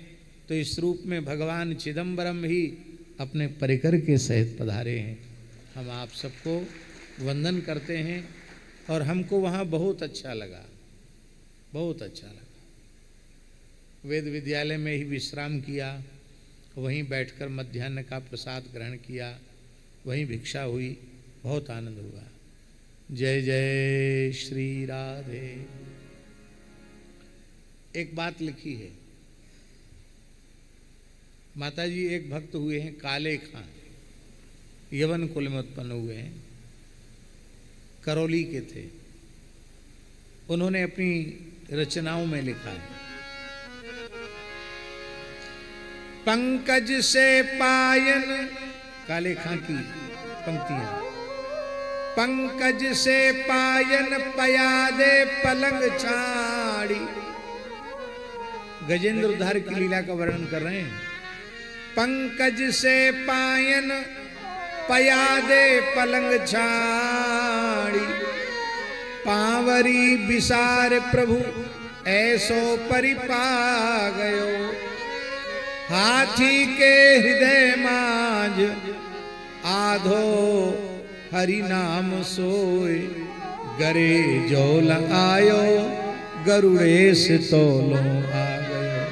Speaker 1: तो इस रूप में भगवान चिदम्बरम ही अपने परिकर के सहित पधारे हैं। हम आप सबको वंदन करते हैं और हमको वहाँ बहुत अच्छा लगा, बहुत अच्छा लगा। वेद विद्यालय में ही विश्राम किया, वहीं बैठकर मध्याह्न का प्रसाद ग्रहण किया, वहीं भिक्षा हुई, बहुत आनंद हुआ। जय जय श्री राधे। एक बात लिखी है, माता जी एक भक्त हुए हैं काले खां, यवन कुल में उत्पन्न हुए हैं, करौली के थे। उन्होंने अपनी रचनाओं में लिखा है, पंकज से पायन काले खां की पंक्तियां। पंकज से पायन पयादे पलंग छाड़ी, गजेंद्र उद्धार की लीला का वर्णन कर रहे हैं। पंकज से पायन पयादे पलंग छाड़ी, पावरी बिसार प्रभु ऐसो परिपा गयो, हाथी के हृदय माज आधो हरि नाम सोए, गरे जोल आयो गरुड़ेश तोलो आ गयो,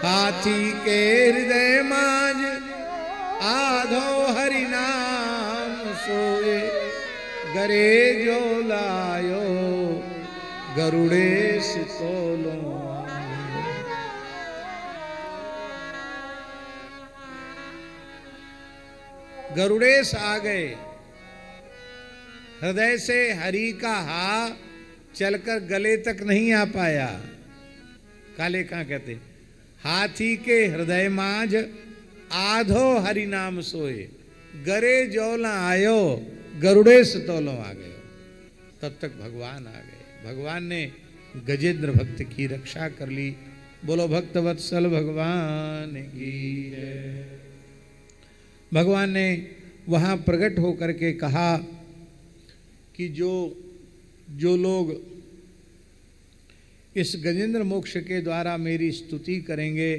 Speaker 1: हाथी के हृदय माज आधो हरि नाम सोए, गरे जोल आयो गरुड़ेश तोलो आ गयो। गरुड़ेश आ गए। हृदय से हरि का हा चलकर गले तक नहीं आ पाया। काले खां कहते हाथी के हृदय माज आधो हरि नाम सोए, गरे जोला आयो गरुड़ेश तोलो आ गए। तब तक भगवान आ गए। भगवान ने गजेंद्र भक्त की रक्षा कर ली। बोलो भक्त वत्सल भगवान की जय। भगवान ने वहां प्रकट होकर के कहा कि जो लोग इस गजेंद्र मोक्ष के द्वारा मेरी स्तुति करेंगे,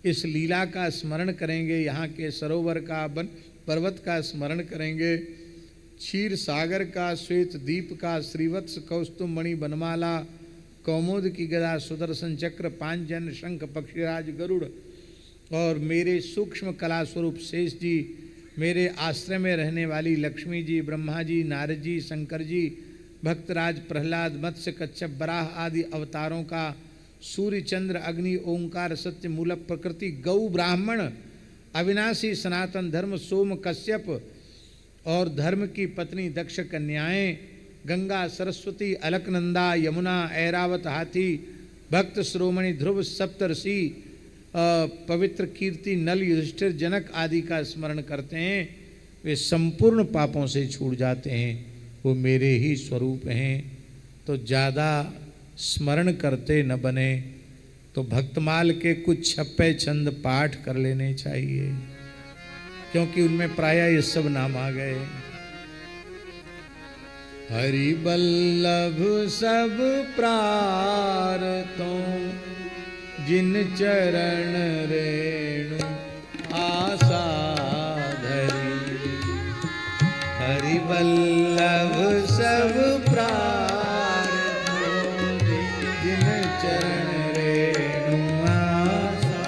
Speaker 1: इस लीला का स्मरण करेंगे, यहाँ के सरोवर का वन पर्वत का स्मरण करेंगे, क्षीर सागर का, श्वेत दीप का, श्रीवत्स कौस्तुभ मणि बनमाला, कौमुद की गदा, सुदर्शन चक्र, पांचजन्य शंख, पक्षीराज गरुड़ और मेरे सूक्ष्म कला स्वरूप शेष जी, मेरे आश्रय में रहने वाली लक्ष्मी जी, ब्रह्मा जी, नारद जी, शंकर जी, भक्तराज प्रहलाद, मत्स्य, कच्छप, बराह आदि अवतारों का, सूर्य, चंद्र, अग्नि, ओंकार, सत्य, मूलक, प्रकृति, गौ, ब्राह्मण, अविनाशी, सनातन धर्म, सोम, कश्यप और धर्म की पत्नी दक्ष कन्याएं, गंगा, सरस्वती, अलकनंदा, यमुना, ऐरावत, हाथी, भक्त श्रोमणि, ध्रुव, सप्तर्षि, पवित्र कीर्ति, नल, युधिष्ठिर, जनक आदि का स्मरण करते हैं, वे संपूर्ण पापों से छूट जाते हैं। वो मेरे ही स्वरूप हैं। तो ज़्यादा स्मरण करते न बने तो भक्तमाल के कुछ छप्पे छंद पाठ कर लेने चाहिए, क्योंकि उनमें प्रायः ये सब नाम आ गए। हरि बल्लभ सब प्रारतों, जिन चरण रेणु आशा धरी, हरि बल्लभ सब प्रारतों, जिन चरण रेणु आशा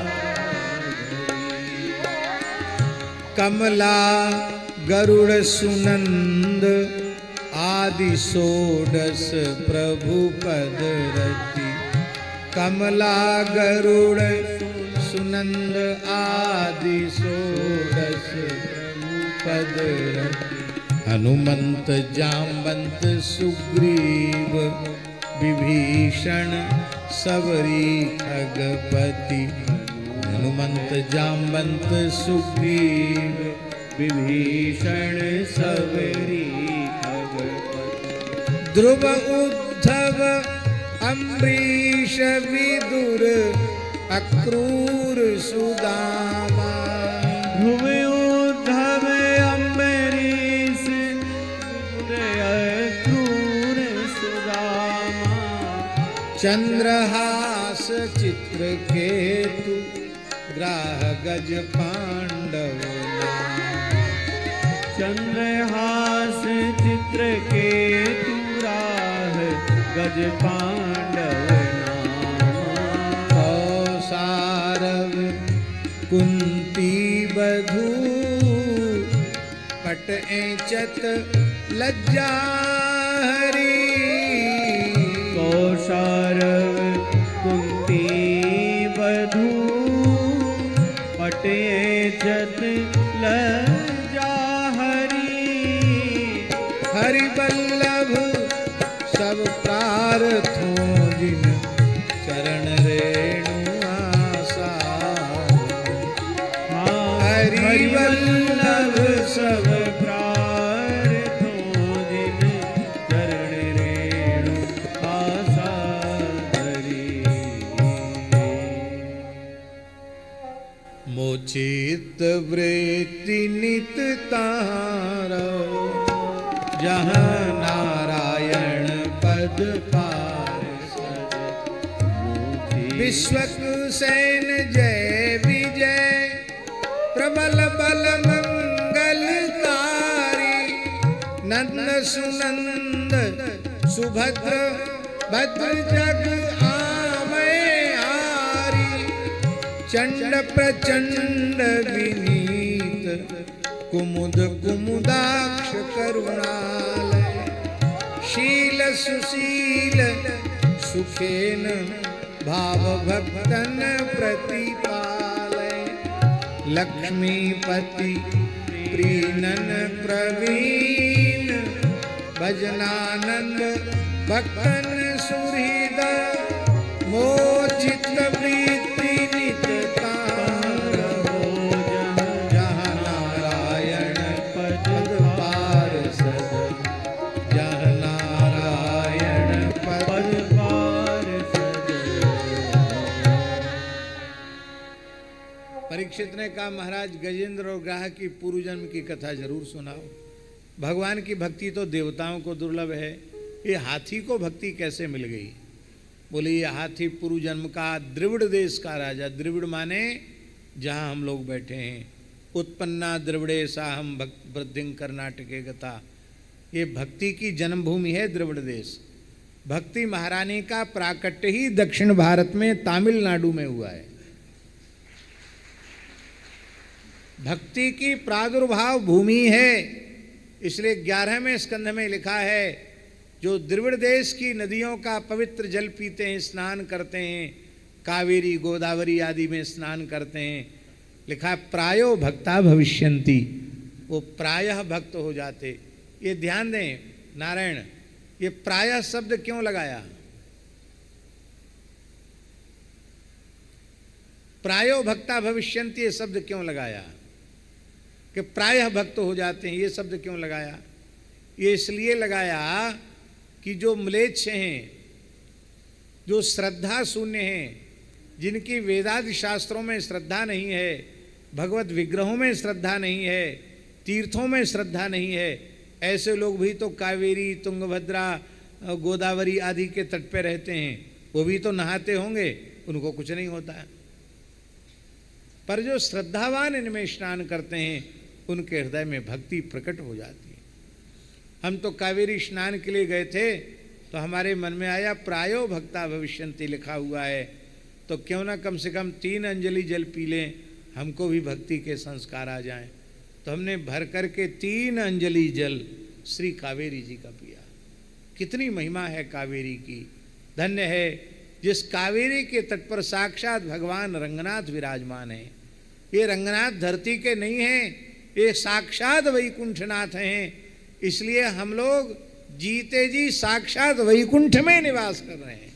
Speaker 1: धरी, कमला गरुड़ सुनंद आदि षोडश प्रभु पद रति, कमला गरुड़ सुनंद आदि षोडश प्रभु पद रति, हनुमंत जाम्बंत सुग्रीव विभीषण सबरी खगपति, हनुमंत जाम्बंत सुग्रीव विभीषण सबरी खगपति, ध्रुव उद्धव अम्बरीश विदुर अक्रूर सुदामा,
Speaker 2: ध्रुव उद्धव अम्बरीश अक्रूर सुदामा,
Speaker 1: चंद्रहास चित्रकेतु ग्राह गज पांडव नाम,
Speaker 2: चंद्रहास चित्रकेतु ग्राह गज पांडव नाम,
Speaker 1: कौसारव कुंती बधू पट एचत लज्जा हरी,
Speaker 2: कौसारव कुंती बधू पट एचत लज्जा हरी,
Speaker 1: हरि बल्लभ सब प्रारथों, जिन चरण रेणु आशा, हरि बल्लभ चित्त वृत्ति नित तारो, जहाँ नारायण पद पार्षद। विश्वक सेन जय विजय, प्रबल बल मंगलकारी। नंद सुनंद सुभद्र भद्र जग आमय हारी। चंड प्रचंड विनीत, कुमुद कुमुदाक्ष करुणालय। शील सुशील सुखेन, भाव भक्तन प्रतिपालय। लक्ष्मीपति प्रीणन प्रवीण, भजनानंद भक्तन सुहृदय। मोचित वृत्ति नित तारो, जहाँ नारायण पद पार्षद। जहाँ नारायण पद पार्षद। परीक्षित ने कहा, महाराज गजेंद्र और ग्राह की पूर्व जन्म की कथा जरूर सुनाओ। भगवान की भक्ति तो देवताओं को दुर्लभ है, ये हाथी को भक्ति कैसे मिल गई? बोले ये हाथी पूर्व जन्म का द्रविड़ देश का राजा, द्रविड़ माने जहाँ हम लोग बैठे हैं। उत्पन्ना द्रविड़े साहम भक्त वृद्धिं कर्नाटके गता, ये भक्ति की जन्मभूमि है द्रविड़ देश। भक्ति महारानी का प्राकट्य ही दक्षिण भारत में तमिलनाडु में हुआ है। भक्ति की प्रादुर्भाव भूमि है, इसलिए 11वें स्कंध में लिखा है, जो द्रविड़ देश की नदियों का पवित्र जल पीते हैं, स्नान करते हैं, कावेरी गोदावरी आदि में स्नान करते हैं, लिखा है प्रायो भक्ता भविष्यन्ति, वो प्रायः भक्त हो जाते। ये ध्यान दें नारायण, ये प्रायः शब्द क्यों लगाया? प्रायो भक्ता भविष्यन्ति ये शब्द क्यों लगाया? कि प्रायः भक्त हो जाते हैं, ये शब्द क्यों लगाया? ये इसलिए लगाया कि जो म्लेच्छ हैं, जो श्रद्धा शून्य हैं, जिनकी वेदादि शास्त्रों में श्रद्धा नहीं है, भगवत विग्रहों में श्रद्धा नहीं है, तीर्थों में श्रद्धा नहीं है, ऐसे लोग भी तो कावेरी तुंगभद्रा गोदावरी आदि के तट पे रहते हैं, वो भी तो नहाते होंगे, उनको कुछ नहीं होता है। पर जो श्रद्धावान इनमें स्नान करते हैं, उनके हृदय में भक्ति प्रकट हो जाती है। हम तो कावेरी स्नान के लिए गए थे, तो हमारे मन में आया प्रायो भक्ता भविष्यन्ति लिखा हुआ है, तो क्यों ना कम से कम 3 अंजलि जल पी लें, हमको भी भक्ति के संस्कार आ जाएं। तो हमने भर कर के 3 अंजलि जल श्री कावेरी जी का पिया। कितनी महिमा है कावेरी की! धन्य है जिस कावेरी के तट पर साक्षात भगवान रंगनाथ विराजमान है। ये रंगनाथ धरती के नहीं हैं, ये साक्षात वैकुंठनाथ हैं। इसलिए हम लोग जीते जी साक्षात वैकुंठ में निवास कर रहे हैं।